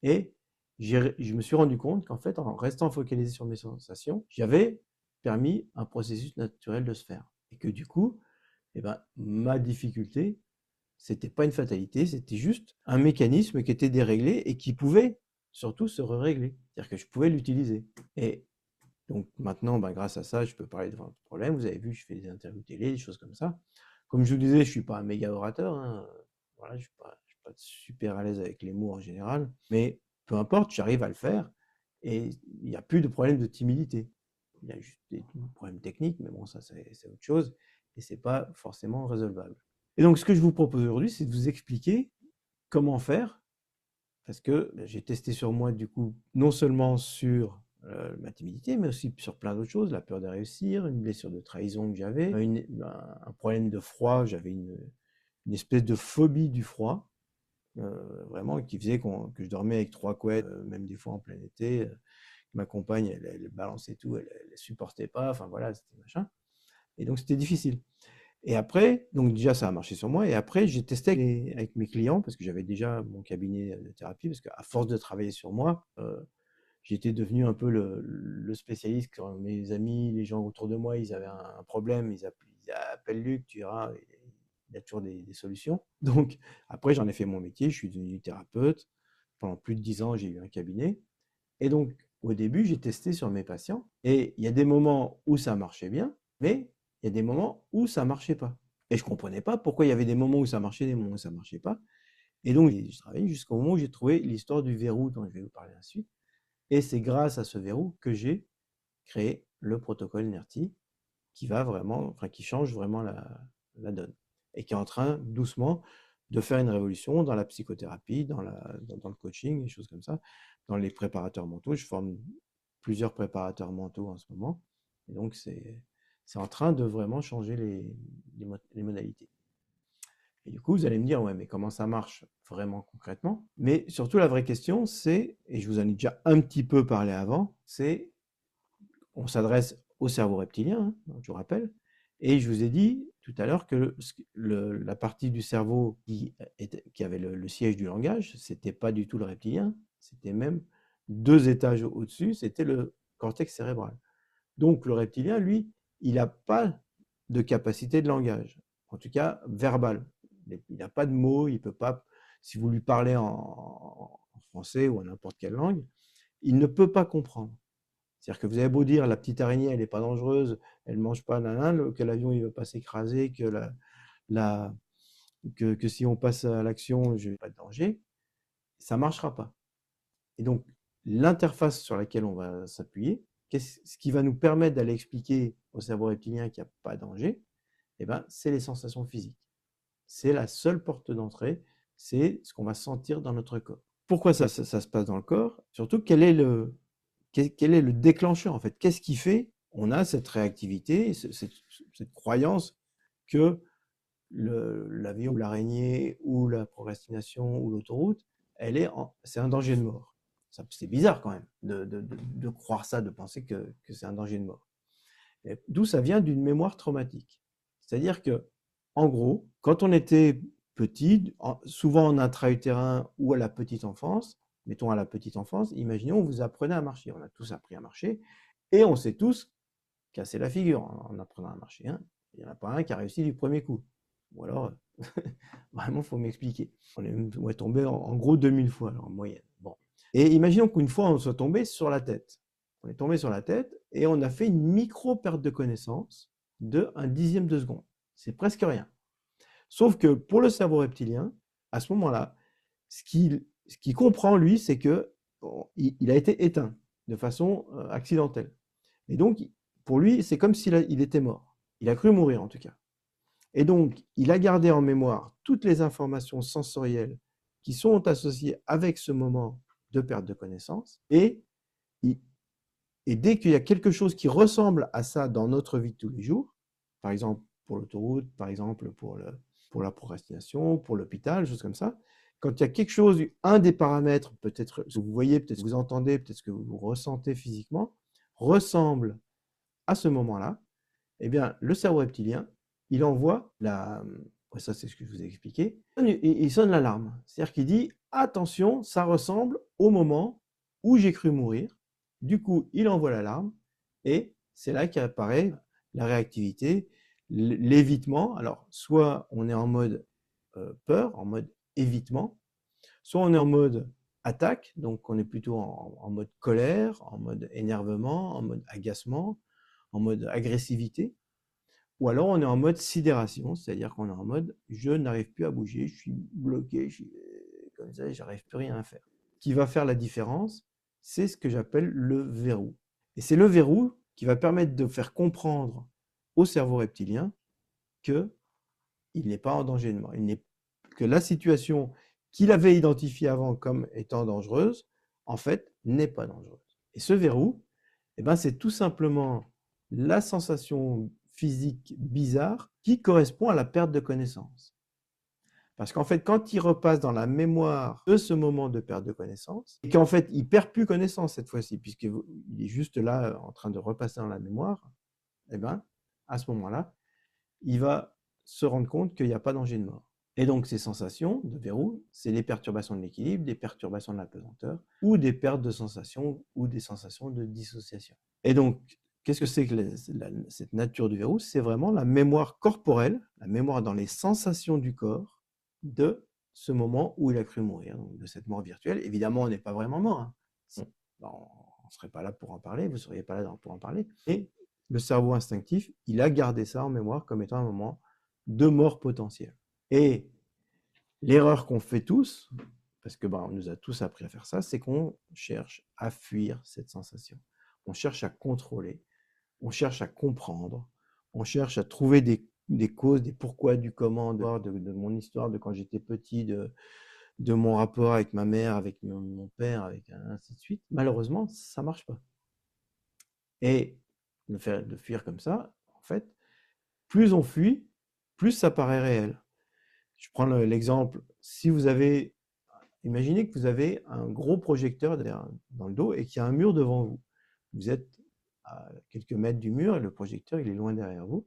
Et je me suis rendu compte qu'en fait, en restant focalisé sur mes sensations, j'avais permis un processus naturel de se faire. Et que du coup, eh ben, ma difficulté, c'était pas une fatalité, c'était juste un mécanisme qui était déréglé et qui pouvait surtout se régler. C'est-à-dire que je pouvais l'utiliser. Et donc maintenant, ben, grâce à ça, je peux parler de votre problème. Vous avez vu, je fais des interviews télé, des choses comme ça. Comme je vous disais, je ne suis pas un méga orateur. Hein. Voilà, je ne suis pas super à l'aise avec les mots en général. Mais peu importe, j'arrive à le faire. Et il n'y a plus de problème de timidité. Il y a juste des problèmes techniques, mais bon, ça c'est autre chose. Et ce n'est pas forcément résolvable. Et donc, ce que je vous propose aujourd'hui, c'est de vous expliquer comment faire. Parce que j'ai testé sur moi, du coup, non seulement sur ma timidité, mais aussi sur plein d'autres choses, la peur de réussir, une blessure de trahison que j'avais, un problème de froid, j'avais une espèce de phobie du froid, vraiment, qui faisait que je dormais avec 3 couettes, même des fois en plein été. Ma compagne, elle balançait tout, elle ne supportait pas, enfin voilà, c'était machin. Et donc, c'était difficile. Et après, donc déjà, ça a marché sur moi. Et après, j'ai testé avec mes clients, parce que j'avais déjà mon cabinet de thérapie, parce qu'à force de travailler sur moi, j'étais devenu un peu le spécialiste. Quand mes amis, les gens autour de moi, ils avaient un problème, ils appellent Luc, tu verras, il y a toujours des solutions. Donc, après, j'en ai fait mon métier, je suis devenu thérapeute. Pendant plus de 10 ans, j'ai eu un cabinet. Et donc, au début, j'ai testé sur mes patients. Et il y a des moments où ça marchait bien, mais il y a des moments où ça ne marchait pas. Et je ne comprenais pas pourquoi il y avait des moments où ça marchait, des moments où ça ne marchait pas. Et donc, j'ai travaillé jusqu'au moment où j'ai trouvé l'histoire du verrou dont je vais vous parler ensuite. Et c'est grâce à ce verrou que j'ai créé le protocole NERTI qui change vraiment la donne. Et qui est en train, doucement, de faire une révolution dans la psychothérapie, dans le coaching, des choses comme ça, dans les préparateurs mentaux. Je forme plusieurs préparateurs mentaux en ce moment. Et donc, c'est en train de vraiment changer les modalités. Et du coup, vous allez me dire, ouais, mais comment ça marche vraiment concrètement? Mais surtout, la vraie question, c'est, et je vous en ai déjà un petit peu parlé avant, c'est, on s'adresse au cerveau reptilien, hein, je vous rappelle, et je vous ai dit tout à l'heure que la partie du cerveau qui avait le siège du langage, c'était pas du tout le reptilien, c'était même 2 étages au-dessus, c'était le cortex cérébral. Donc, le reptilien, lui, il n'a pas de capacité de langage, en tout cas verbal. Il n'a pas de mots, il peut pas, si vous lui parlez en français ou en n'importe quelle langue, il ne peut pas comprendre. C'est-à-dire que vous avez beau dire la petite araignée, elle n'est pas dangereuse, elle ne mange pas, que l'avion il ne va pas s'écraser, que si on passe à l'action, je n'ai pas de danger, ça ne marchera pas. Et donc, l'interface sur laquelle on va s'appuyer, ce qui va nous permettre d'aller expliquer au cerveau reptilien qu'il n'y a pas de danger, eh ben, c'est les sensations physiques. C'est la seule porte d'entrée, c'est ce qu'on va sentir dans notre corps. Pourquoi ça se passe dans le corps? Surtout, quel est le déclencheur en fait? Qu'est-ce qui fait on a cette réactivité, cette croyance que l'avion ou l'araignée ou la procrastination ou l'autoroute, c'est un danger de mort. C'est bizarre quand même de croire ça, de penser que c'est un danger de mort. D'où ça vient d'une mémoire traumatique. C'est-à-dire que, en gros, quand on était petit, souvent en intra-utérin ou à la petite enfance, mettons à la petite enfance, imaginons, on vous apprenait à marcher. On a tous appris à marcher et on s'est tous cassé la figure en apprenant à marcher. Hein. Il n'y en a pas un qui a réussi du premier coup. Ou alors, vraiment, il faut m'expliquer. On est tombé en gros 2000 fois, alors, en moyenne. Bon. Et imaginons qu'une fois, on soit tombé sur la tête. On est tombé sur la tête et on a fait une micro-perte de connaissance de 1/10 de seconde. C'est presque rien. Sauf que pour le cerveau reptilien, à ce moment-là, ce qu'il comprend, lui, c'est que il a été éteint de façon accidentelle. Et donc, pour lui, c'est comme s'il était mort. Il a cru mourir, en tout cas. Et donc, il a gardé en mémoire toutes les informations sensorielles qui sont associées avec ce moment de perte de connaissance. Et dès qu'il y a quelque chose qui ressemble à ça dans notre vie de tous les jours, par exemple pour l'autoroute, par exemple pour la procrastination, pour l'hôpital, choses comme ça, quand il y a quelque chose, un des paramètres, peut-être que vous voyez, peut-être que vous entendez, peut-être que vous ressentez physiquement, ressemble à ce moment-là, eh bien, le cerveau reptilien, il envoie ça c'est ce que je vous ai expliqué, il sonne l'alarme. C'est-à-dire qu'il dit, attention, ça ressemble au moment où j'ai cru mourir. Du coup, il envoie l'alarme et c'est là qu'apparaît la réactivité, l'évitement. Alors, soit on est en mode peur, en mode évitement, soit on est en mode attaque, donc on est plutôt en mode colère, en mode énervement, en mode agacement, en mode agressivité, ou alors on est en mode sidération, c'est-à-dire qu'on est en mode je n'arrive plus à bouger, je suis bloqué, je suis comme ça, j'arrive plus rien à faire. Ce qui va faire la différence, c'est ce que j'appelle le verrou. Et c'est le verrou qui va permettre de faire comprendre au cerveau reptilien qu'il n'est pas en danger de mort, que la situation qu'il avait identifiée avant comme étant dangereuse, en fait, n'est pas dangereuse. Et ce verrou, eh ben, c'est tout simplement la sensation physique bizarre qui correspond à la perte de connaissance. Parce qu'en fait, quand il repasse dans la mémoire de ce moment de perte de connaissance, et qu'en fait, il ne perd plus connaissance cette fois-ci, puisqu'il est juste là en train de repasser dans la mémoire, eh ben, à ce moment-là, il va se rendre compte qu'il n'y a pas danger de mort. Et donc, ces sensations de verrou, c'est les perturbations de l'équilibre, des perturbations de la pesanteur, ou des pertes de sensations, ou des sensations de dissociation. Et donc, qu'est-ce que c'est que cette nature du verrou? C'est vraiment la mémoire corporelle, la mémoire dans les sensations du corps de ce moment où il a cru mourir, donc de cette mort virtuelle. Évidemment, on n'est pas vraiment mort. Hein. On ne serait pas là pour en parler, vous ne seriez pas là pour en parler. Et le cerveau instinctif, il a gardé ça en mémoire comme étant un moment de mort potentielle. Et l'erreur qu'on fait tous, parce que on nous a tous appris à faire ça, c'est qu'on cherche à fuir cette sensation. On cherche à contrôler, on cherche à comprendre, on cherche à trouver des causes, des pourquoi, du comment, de mon histoire, de quand j'étais petit, de mon rapport avec ma mère, avec mon père, avec ainsi de suite. Malheureusement, ça ne marche pas. Et de fuir comme ça, en fait, plus on fuit, plus ça paraît réel. Je prends l'exemple, si vous avez, imaginez que vous avez un gros projecteur dans le dos et qu'il y a un mur devant vous. Vous êtes à quelques mètres du mur et le projecteur, il est loin derrière vous.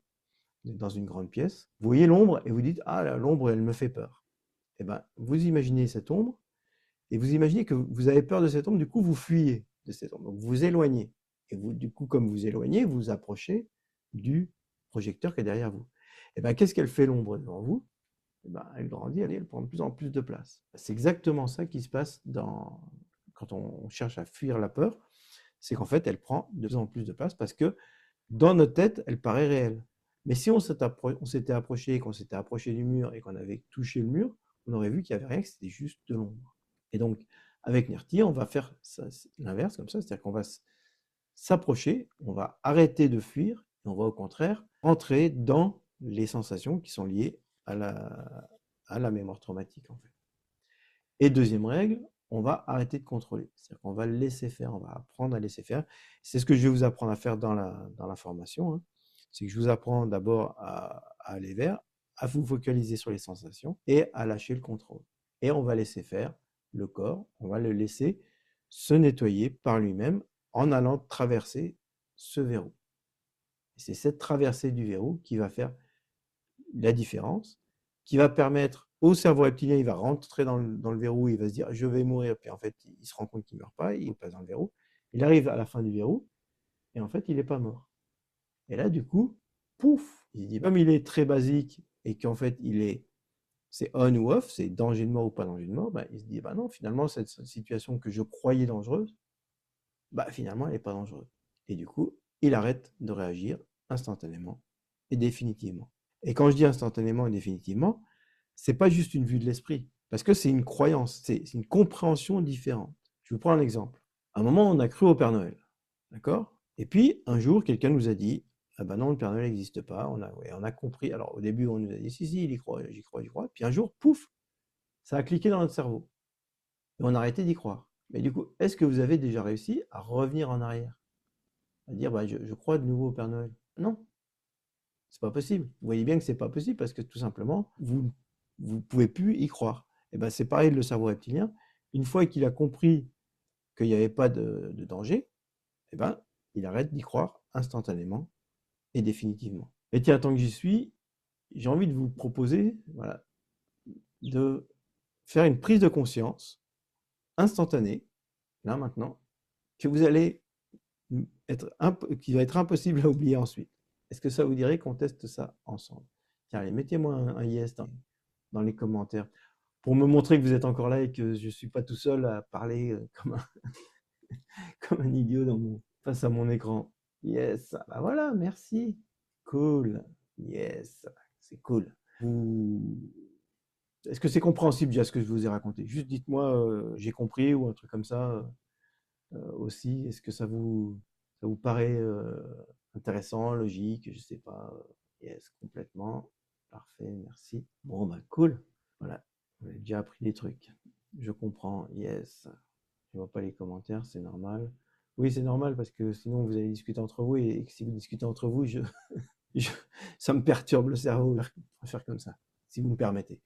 Vous êtes dans une grande pièce. Vous voyez l'ombre et vous dites, ah, l'ombre, elle me fait peur. Eh bien, vous imaginez cette ombre et vous imaginez que vous avez peur de cette ombre, du coup, vous fuyez de cette ombre. Donc, vous vous éloignez. Et vous, du coup, comme vous vous éloignez, vous vous approchez du projecteur qui est derrière vous. Eh bien, qu'est-ce qu'elle fait l'ombre devant vous? Eh ben, elle grandit, elle prend de plus en plus de place. C'est exactement ça qui se passe dans quand on cherche à fuir la peur, c'est qu'en fait, elle prend de plus en plus de place parce que dans notre tête, elle paraît réelle. Mais si on s'était approché, qu'on s'était approché du mur et qu'on avait touché le mur, on aurait vu qu'il n'y avait rien, que c'était juste de l'ombre. Et donc, avec Nerti, on va faire l'inverse comme ça, c'est-à-dire qu'on va s'approcher, on va arrêter de fuir, et on va au contraire entrer dans les sensations qui sont liées à la mémoire traumatique, en fait. Et deuxième règle, on va arrêter de contrôler. C'est-à-dire qu'on va laisser faire, on va apprendre à laisser faire. C'est ce que je vais vous apprendre à faire dans la formation. Hein. C'est que je vous apprends d'abord à aller vers, à vous focaliser sur les sensations et à lâcher le contrôle. Et on va laisser faire le corps, on va le laisser se nettoyer par lui-même en allant traverser ce verrou. Et c'est cette traversée du verrou qui va faire la différence, qui va permettre au cerveau reptilien, il va rentrer dans le verrou, il va se dire je vais mourir, puis en fait il se rend compte qu'il ne meurt pas, il passe dans le verrou, il arrive à la fin du verrou, et en fait il n'est pas mort. Et là du coup, pouf, il dit comme il est très basique, et qu'en fait c'est on ou off, c'est danger de mort ou pas danger de mort, bah, il se dit bah non, finalement cette situation que je croyais dangereuse, bah finalement elle n'est pas dangereuse. Et du coup, il arrête de réagir instantanément et définitivement. Et quand je dis instantanément et définitivement, c'est pas juste une vue de l'esprit, parce que c'est une croyance, c'est une compréhension différente. Je vous prends un exemple. À un moment, on a cru au Père Noël, d'accord? Et puis, un jour, quelqu'un nous a dit, ah ben non, le Père Noël n'existe pas, on a compris. Alors, au début, on nous a dit, si, il y croit, j'y crois, j'y crois. Puis un jour, pouf, ça a cliqué dans notre cerveau. Et on a arrêté d'y croire. Mais du coup, est-ce que vous avez déjà réussi à revenir en arrière? À dire, bah, je crois de nouveau au Père Noël? Non. C'est pas possible. Vous voyez bien que c'est pas possible parce que tout simplement, vous pouvez plus y croire. Et ben c'est pareil le cerveau reptilien. Une fois qu'il a compris qu'il n'y avait pas de danger, et ben il arrête d'y croire instantanément et définitivement. Et tiens, tant que j'y suis, j'ai envie de vous proposer, voilà, de faire une prise de conscience instantanée, là maintenant, que vous allez qui va être impossible à oublier ensuite. Est-ce que ça vous dirait qu'on teste ça ensemble? Tiens, allez, mettez-moi un yes dans les commentaires pour me montrer que vous êtes encore là et que je ne suis pas tout seul à parler comme un idiot face à mon écran. Yes, bah voilà, merci. Cool, yes, c'est cool. Est-ce que c'est compréhensible déjà ce que je vous ai raconté? Juste dites-moi, j'ai compris ou un truc comme ça aussi. Est-ce que ça vous paraît intéressant, logique, je sais pas. Yes, complètement. Parfait, merci. Bon, bah cool. Voilà, vous avez déjà appris des trucs. Je comprends, yes. Je vois pas les commentaires, c'est normal. Oui, c'est normal parce que sinon vous allez discuter entre vous et que si vous discutez entre vous, ça me perturbe le cerveau de faire comme ça, si vous me permettez.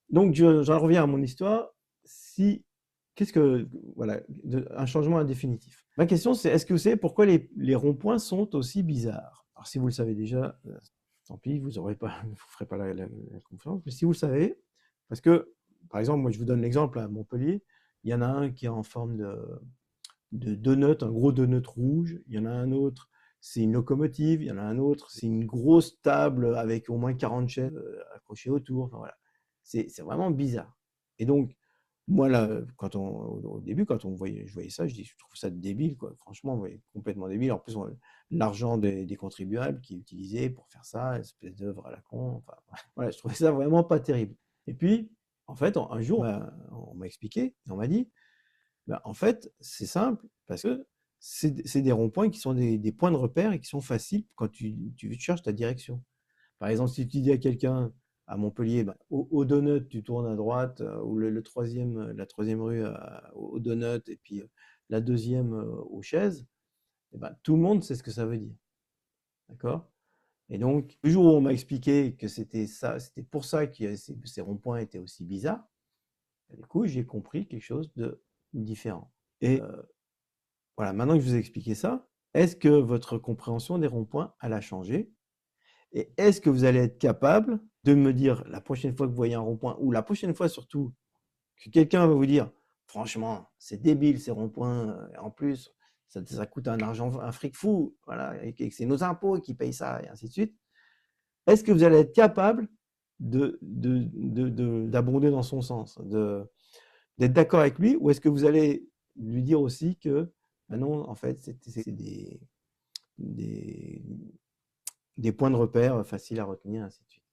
Donc, j'en reviens à mon histoire. Voilà, un changement indéfinitif. Ma question, c'est est-ce que vous savez pourquoi les ronds-points sont aussi bizarres? Alors, si vous le savez déjà, tant pis, vous ne ferez pas la confiance. Mais si vous le savez, parce que, par exemple, moi, je vous donne l'exemple à Montpellier, il y en a un qui est en forme de donut, un gros donut rouge. Il y en a un autre, c'est une locomotive. Il y en a un autre, c'est une grosse table avec au moins 40 chaises accrochées autour. Enfin, voilà. C'est vraiment bizarre. Et donc, moi, là, au début, quand je voyais ça, je trouve ça débile, quoi. Franchement, complètement débile. En plus, l'argent des contribuables qui est utilisé pour faire ça, une espèce d'œuvre à la con. Enfin, voilà, je trouvais ça vraiment pas terrible. Et puis, en fait, un jour, on m'a expliqué, et on m'a dit, ben, en fait, c'est simple, parce que c'est des ronds-points qui sont des points de repère et qui sont faciles quand tu cherches ta direction. Par exemple, si tu dis à quelqu'un, à Montpellier, ben, au donut, tu tournes à droite, ou la troisième rue au donut, et puis la deuxième aux chaises, et ben, tout le monde sait ce que ça veut dire. D'accord? Et donc, le jour où on m'a expliqué que c'était pour ça que ces ronds-points étaient aussi bizarres, du coup, j'ai compris quelque chose de différent. Et voilà, maintenant que je vous ai expliqué ça, est-ce que votre compréhension des ronds-points, elle a changé? Et est-ce que vous allez être capable de me dire la prochaine fois que vous voyez un rond-point, ou la prochaine fois surtout, que quelqu'un va vous dire franchement, c'est débile ces ronds-points, en plus, ça coûte un fric fou, voilà, et que c'est nos impôts qui payent ça, et ainsi de suite. Est-ce que vous allez être capable d'abonder dans son sens, d'être d'accord avec lui, ou est-ce que vous allez lui dire aussi que, bah non, en fait, c'est des, des points de repère faciles à retenir, ainsi de suite,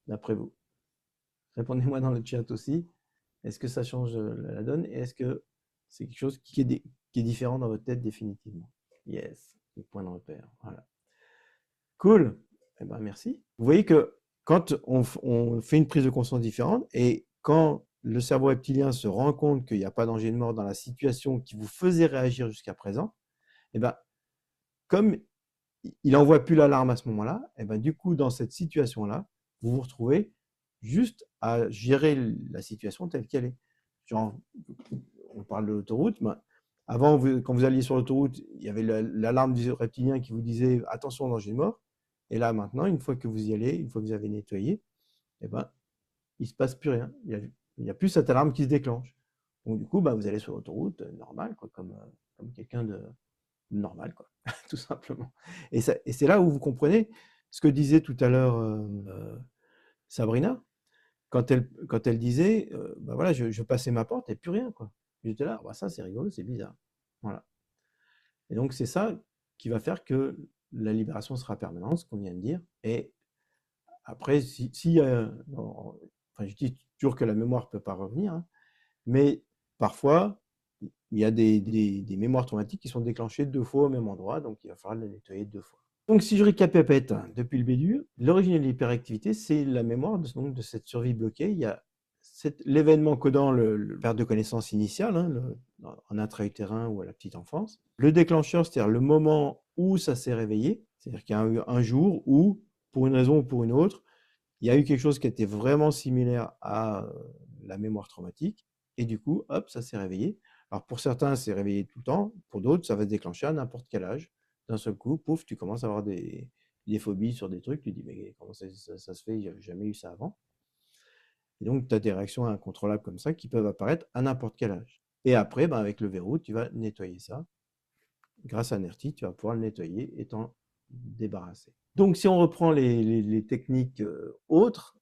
d'après vous? Répondez-moi dans le chat aussi. Est-ce que ça change la donne et est-ce que c'est quelque chose qui est différent dans votre tête définitivement? Yes, les points de repère. Voilà. Cool. Eh ben, merci. Vous voyez que quand on fait une prise de conscience différente et quand le cerveau reptilien se rend compte qu'il n'y a pas danger de mort dans la situation qui vous faisait réagir jusqu'à présent, eh ben, comme il n'envoie plus l'alarme à ce moment-là, et ben, du coup, dans cette situation-là, vous vous retrouvez juste à gérer la situation telle qu'elle est. Genre, on parle de l'autoroute, ben, avant, quand vous alliez sur l'autoroute, il y avait l'alarme du reptilien qui vous disait « attention, danger de mort ». Et là, maintenant, une fois que vous y allez, une fois que vous avez nettoyé, eh ben, il ne se passe plus rien. Il n'y a plus cette alarme qui se déclenche. Donc, du coup, ben, vous allez sur l'autoroute, normal, quoi, comme quelqu'un de normal, quoi, tout simplement. Et c'est là où vous comprenez ce que disait tout à l'heure Sabrina, quand elle disait, bah voilà, je passais ma porte et plus rien, quoi. J'étais là, bah ça c'est rigolo, c'est bizarre. Voilà. Et donc c'est ça qui va faire que la libération sera permanente, ce qu'on vient de dire. Et après, enfin, je dis toujours que la mémoire ne peut pas revenir, hein, mais parfois, il y a des mémoires traumatiques qui sont déclenchées 2 fois au même endroit, donc il va falloir les nettoyer 2 fois. Donc si je récapitule depuis le début, l'origine de l'hyperactivité, c'est la mémoire de cette survie bloquée. Il y a l'événement codant le perte de connaissance initiale, hein, en intra-utérin ou à la petite enfance. Le déclencheur, c'est-à-dire le moment où ça s'est réveillé, c'est-à-dire qu'il y a eu un jour où, pour une raison ou pour une autre, il y a eu quelque chose qui était vraiment similaire à la mémoire traumatique, et du coup, hop, ça s'est réveillé. Alors pour certains, c'est réveillé tout le temps, pour d'autres, ça va se déclencher à n'importe quel âge. D'un seul coup, pouf, tu commences à avoir des phobies sur des trucs, tu te dis, mais comment ça se fait, j'avais jamais eu ça avant. Et donc, tu as des réactions incontrôlables comme ça qui peuvent apparaître à n'importe quel âge. Et après, ben, avec le verrou, tu vas nettoyer ça. Grâce à Nerti, tu vas pouvoir le nettoyer et t'en débarrasser. Donc, si on reprend les techniques autres,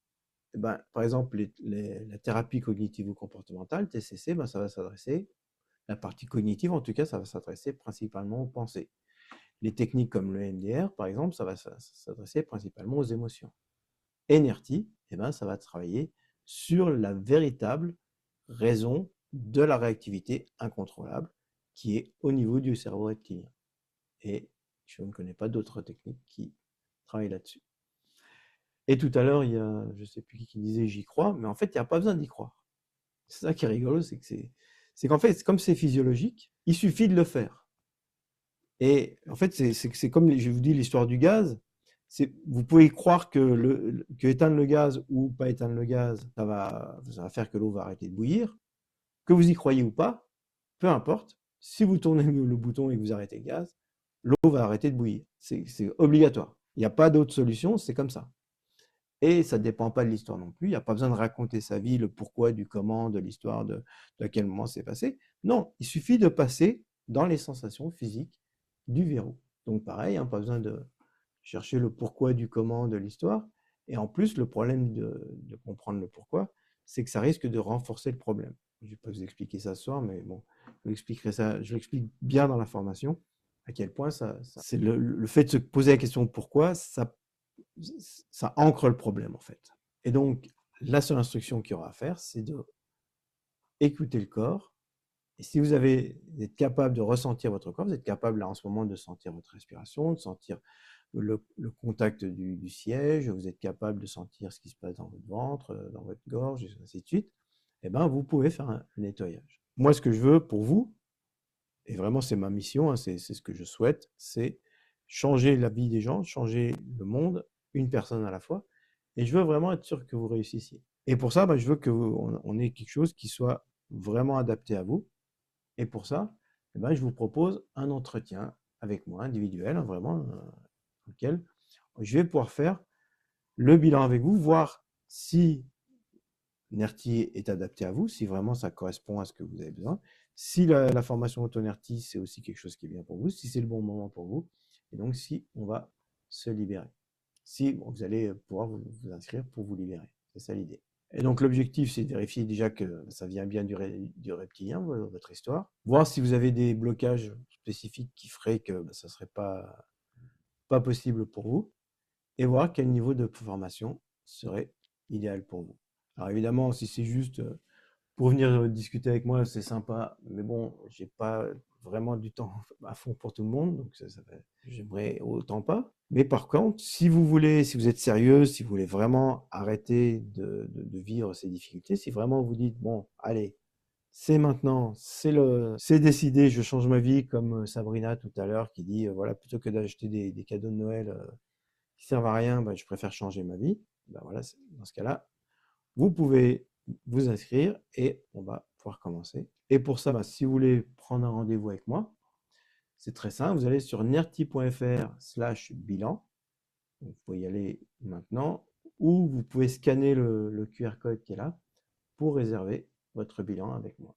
eh ben, par exemple, la thérapie cognitive ou comportementale, TCC, ben, ça va s'adresser, la partie cognitive en tout cas, ça va s'adresser principalement aux pensées. Les techniques comme le MDR, par exemple, ça va s'adresser principalement aux émotions. Et Nerti, eh ben, ça va travailler sur la véritable raison de la réactivité incontrôlable qui est au niveau du cerveau reptilien. Et je ne connais pas d'autres techniques qui travaillent là-dessus. Et tout à l'heure, il y a, je ne sais plus qui disait j'y crois, mais en fait, il n'y a pas besoin d'y croire. C'est ça qui est rigolo, c'est qu'en fait, comme c'est physiologique, il suffit de le faire. Et en fait, c'est comme, je vous dis, l'histoire du gaz. Vous pouvez croire que éteindre le gaz ou pas éteindre le gaz, ça va faire que l'eau va arrêter de bouillir. Que vous y croyez ou pas, peu importe, si vous tournez le bouton et que vous arrêtez le gaz, l'eau va arrêter de bouillir. C'est obligatoire. Il n'y a pas d'autre solution, c'est comme ça. Et ça ne dépend pas de l'histoire non plus. Il n'y a pas besoin de raconter sa vie, le pourquoi, du comment, de l'histoire, de à quel moment c'est passé. Non, il suffit de passer dans les sensations physiques du verrou. Donc pareil, hein, pas besoin de chercher le pourquoi, du comment, de l'histoire. Et en plus, le problème de comprendre le pourquoi, c'est que ça risque de renforcer le problème. Je ne vais pas vous expliquer ça ce soir, mais bon, je l'explique bien dans la formation, à quel point c'est le fait de se poser la question pourquoi, ça ancre le problème en fait. Et donc, la seule instruction qu'il y aura à faire, c'est de écouter le corps. Et si vous êtes capable de ressentir votre corps, vous êtes capable là en ce moment de sentir votre respiration, de sentir le contact du siège, vous êtes capable de sentir ce qui se passe dans votre ventre, dans votre gorge, et ainsi de suite, eh ben, vous pouvez faire un nettoyage. Moi, ce que je veux pour vous, et vraiment c'est ma mission, hein, c'est ce que je souhaite, c'est changer la vie des gens, changer le monde, une personne à la fois, et je veux vraiment être sûr que vous réussissiez. Et pour ça, je veux qu'on ait quelque chose qui soit vraiment adapté à vous, et pour ça, je vous propose un entretien avec moi, individuel, hein, vraiment, lequel je vais pouvoir faire le bilan avec vous, voir si Nerti est adapté à vous, si vraiment ça correspond à ce que vous avez besoin, si la formation AutoNerti, c'est aussi quelque chose qui est bien pour vous, si c'est le bon moment pour vous, et donc si on va se libérer. Si vous allez pouvoir vous inscrire pour vous libérer. C'est ça l'idée. Et donc l'objectif, c'est de vérifier déjà que ça vient bien du reptilien, votre histoire. Voir si vous avez des blocages spécifiques qui feraient que ça ne serait pas possible pour vous. Et voir quel niveau de formation serait idéal pour vous. Alors évidemment, si c'est juste pour venir discuter avec moi, c'est sympa, mais bon, j'ai pas vraiment du temps à fond pour tout le monde, donc j'aimerais autant pas. Mais par contre, si vous êtes sérieux, si vous voulez vraiment arrêter de vivre ces difficultés, si vraiment vous dites, bon, allez, c'est maintenant, c'est décidé, je change ma vie, comme Sabrina tout à l'heure qui dit, voilà, plutôt que d'acheter des cadeaux de Noël qui servent à rien, je préfère changer ma vie. Voilà, dans ce cas-là, vous pouvez vous inscrire et on va pouvoir commencer. Et pour ça, si vous voulez prendre un rendez-vous avec moi, c'est très simple. Vous allez sur nerti.fr/bilan. Vous pouvez y aller maintenant ou vous pouvez scanner le QR code qui est là pour réserver votre bilan avec moi.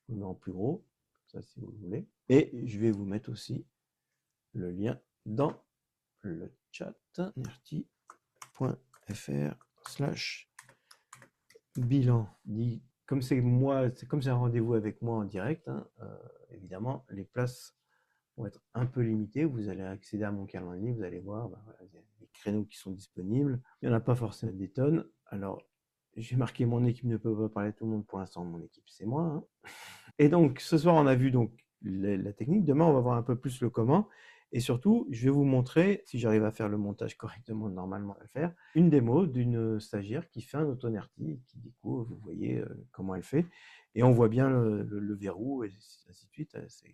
Je vous le mets en plus gros, ça si vous voulez. Et je vais vous mettre aussi le lien dans le chat nerti.fr/bilan. Comme c'est un rendez-vous avec moi en direct, évidemment, les places vont être un peu limitées. Vous allez accéder à mon calendrier, vous allez voir, voilà, il y a des créneaux qui sont disponibles. Il n'y en a pas forcément des tonnes. Alors, j'ai marqué mon équipe ne peut pas parler à tout le monde. Pour l'instant, mon équipe, c'est moi. Et donc, ce soir, on a vu donc la technique. Demain, on va voir un peu plus le comment. Et surtout, je vais vous montrer, si j'arrive à faire le montage correctement, normalement à le faire, une démo d'une stagiaire qui fait un autonerti, qui du coup, vous voyez comment elle fait. Et on voit bien le verrou et ainsi de suite. C'est le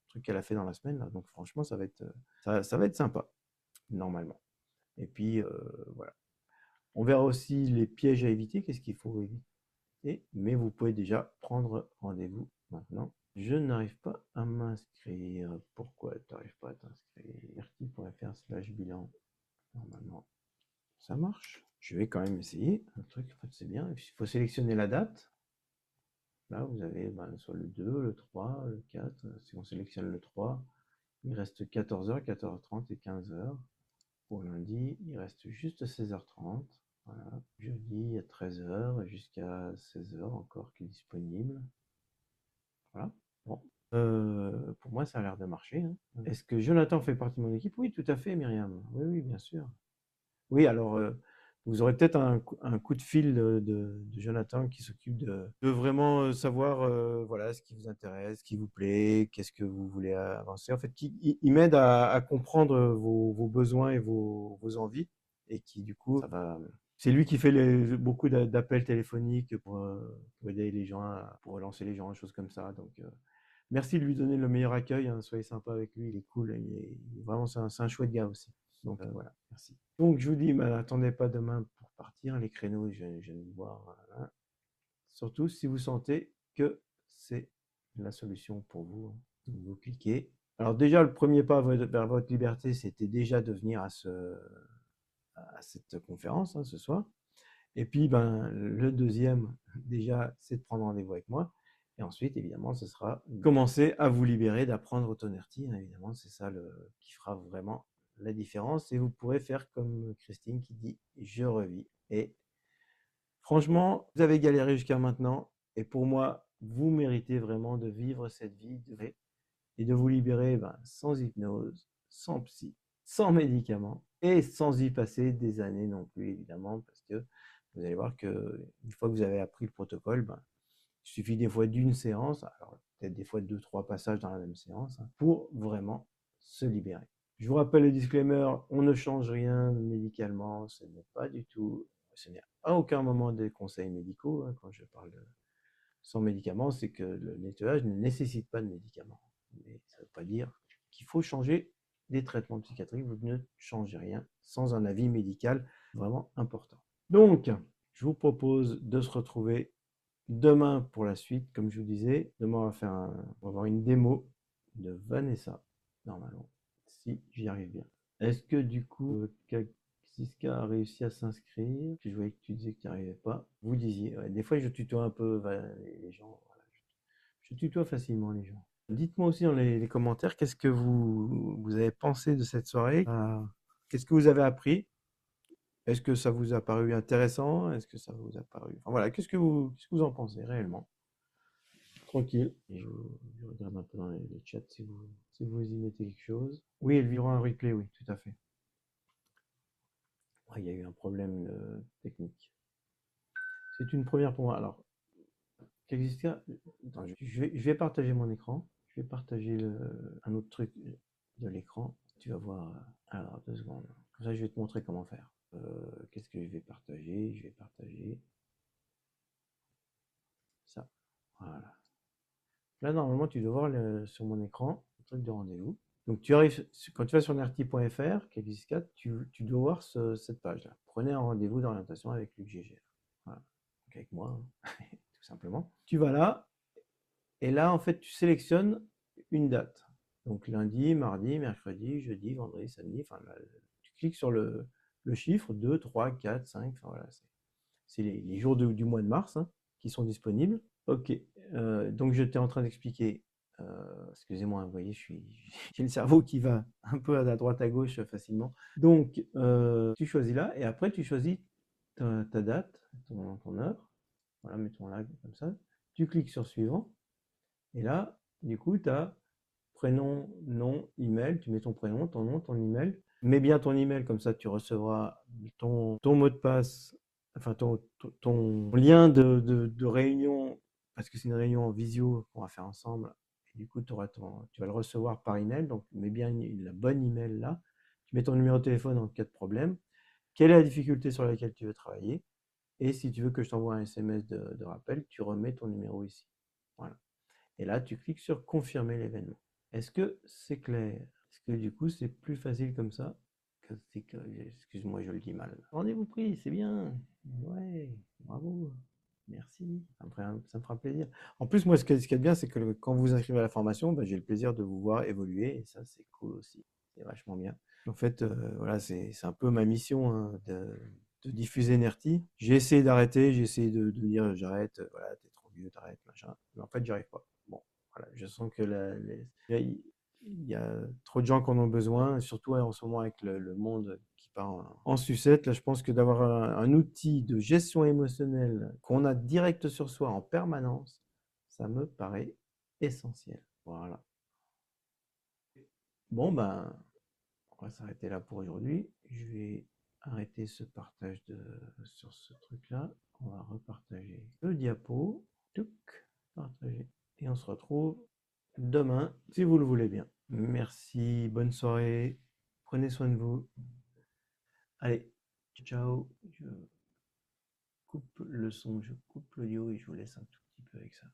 truc qu'elle a fait dans la semaine. Là. Donc franchement, ça va être sympa, normalement. Et puis, voilà. On verra aussi les pièges à éviter, qu'est-ce qu'il faut éviter. Mais vous pouvez déjà prendre rendez-vous maintenant. Je n'arrive pas à m'inscrire. Pourquoi tu n'arrives pas à t'inscrire? nerti.fr/bilan. Normalement, ça marche. Je vais quand même essayer. Un truc, en fait, c'est bien. Il faut sélectionner la date. Là, vous avez soit le 2, le 3, le 4. Si on sélectionne le 3, il reste 14h, 14h30 et 15h. Pour lundi, il reste juste 16h30. Voilà. Jeudi, à 13h jusqu'à 16h encore qui est disponible. Voilà. Bon. Pour moi, ça a l'air de marcher. Est-ce que Jonathan fait partie de mon équipe? Oui, tout à fait, Myriam. Oui, oui, bien sûr. Oui, alors, vous aurez peut-être un coup de fil de Jonathan qui s'occupe de vraiment savoir voilà, ce qui vous intéresse, ce qui vous plaît, qu'est-ce que vous voulez avancer. En fait, il m'aide à comprendre vos besoins et vos envies. Et qui, du coup, c'est lui qui fait beaucoup d'appels téléphoniques pour aider les gens, pour relancer les gens, des choses comme ça. Donc, merci de lui donner le meilleur accueil. Soyez sympa avec lui, il est cool. Vraiment, c'est un chouette gars aussi. Donc, voilà, merci. Donc, je vous dis, n'attendez pas demain pour partir. Les créneaux, je viens de voir. Voilà. Surtout si vous sentez que c'est la solution pour vous. Vous cliquez. Alors, déjà, le premier pas vers votre liberté, c'était déjà de venir à cette conférence ce soir. Et puis, le deuxième, déjà, c'est de prendre rendez-vous avec moi. Et ensuite, évidemment, ce sera commencer à vous libérer d'apprendre autonerti. Évidemment, c'est ça qui fera vraiment la différence. Et vous pourrez faire comme Christine qui dit « je revis ». Et franchement, vous avez galéré jusqu'à maintenant. Et pour moi, vous méritez vraiment de vivre cette vie et de vous libérer sans hypnose, sans psy, sans médicaments et sans y passer des années non plus, évidemment, parce que vous allez voir qu'une fois que vous avez appris le protocole, il suffit des fois d'une séance, alors peut-être des fois 2-3 passages dans la même séance, pour vraiment se libérer. Je vous rappelle le disclaimer, on ne change rien médicalement, ce n'est à aucun moment des conseils médicaux. Quand je parle de sans médicaments, c'est que le nettoyage ne nécessite pas de médicaments. Mais ça ne veut pas dire qu'il faut changer des traitements psychiatriques, vous ne changez rien sans un avis médical vraiment important. Donc, je vous propose de se retrouver demain pour la suite. Comme je vous disais, demain on va avoir une démo de Vanessa, normalement, si j'y arrive bien. Est-ce que du coup, Siska a réussi à s'inscrire? Je voyais que tu disais que tu n'y arrivais pas. Vous disiez, des fois je tutoie un peu les gens. Voilà. Je tutoie facilement les gens. Dites-moi aussi dans les commentaires, qu'est-ce que vous avez pensé de cette soirée? Qu'est-ce que vous avez appris? Est-ce que ça vous a paru intéressant? Est-ce que ça vous a paru... Enfin voilà, qu'est-ce que vous en pensez réellement? Tranquille. Et je regarde un peu dans les chats si vous y mettez quelque chose. Oui, elles vivront un replay, oui, tout à fait. Ouais, il y a eu un problème technique. C'est une première pour moi. Alors, attends, je vais partager mon écran. Je vais partager un autre truc de l'écran. Tu vas voir. Alors, 2 secondes. Comme ça, je vais te montrer comment faire. Qu'est-ce que je vais partager? Je vais partager ça. Voilà. Là, normalement, tu dois voir sur mon écran le truc de rendez-vous. Donc, quand tu vas sur nerti.fr, K4, tu dois voir cette page-là. Prenez un rendez-vous d'orientation avec Luc Gégère. Voilà. Donc, avec moi, hein, tout simplement. Tu vas là, et là, en fait, tu sélectionnes une date. Donc, lundi, mardi, mercredi, jeudi, vendredi, samedi. Enfin, là, tu cliques sur le chiffre 2, 3, 4, 5. Enfin, voilà, c'est les jours du mois de mars hein, qui sont disponibles. Ok, donc j'étais en train d'expliquer, excusez-moi, vous voyez, j'ai le cerveau qui va un peu à droite à gauche facilement. Donc, tu choisis là, et après tu choisis ta date, ton heure. Voilà, mettons là comme ça. Tu cliques sur suivant, et là, du coup, tu as prénom, nom, email. Tu mets ton prénom, ton nom, ton email. Mets bien ton email, comme ça tu recevras ton mot de passe, enfin ton lien de réunion, parce que c'est une réunion en visio qu'on va faire ensemble. Et du coup, tu vas le recevoir par email. Donc, mets bien la bonne email là. Tu mets ton numéro de téléphone en cas de problème. Quelle est la difficulté sur laquelle tu veux travailler? Et si tu veux que je t'envoie un SMS de rappel, tu remets ton numéro ici. Voilà. Et là, tu cliques sur confirmer l'événement. Est-ce que c'est clair? Est-ce que du coup, c'est plus facile comme ça? Excuse-moi, je le dis mal. Rendez-vous pris, c'est bien. Ouais, bravo. Merci, ça me fera plaisir. En plus, moi, ce qui est bien, c'est que quand vous vous inscrivez à la formation, j'ai le plaisir de vous voir évoluer, et ça, c'est cool aussi. C'est vachement bien. En fait, voilà, c'est un peu ma mission hein, de diffuser Nerti. J'ai essayé d'arrêter, j'ai essayé de dire j'arrête, voilà, t'es trop vieux, t'arrêtes, machin. Mais en fait, j'y arrive pas. Bon, voilà, je sens que il y a trop de gens qui en ont besoin, surtout en ce moment avec le monde qui part en sucette. Là, je pense que d'avoir un outil de gestion émotionnelle qu'on a direct sur soi en permanence, ça me paraît essentiel. Voilà. Bon, ben, on va s'arrêter là pour aujourd'hui. Je vais arrêter ce partage sur ce truc-là. On va repartager le diapo. Touc, partager. Et on se retrouve demain, si vous le voulez bien. Merci, bonne soirée. Prenez soin de vous. Allez, ciao. Je coupe le son, je coupe l'audio et je vous laisse un tout petit peu avec ça.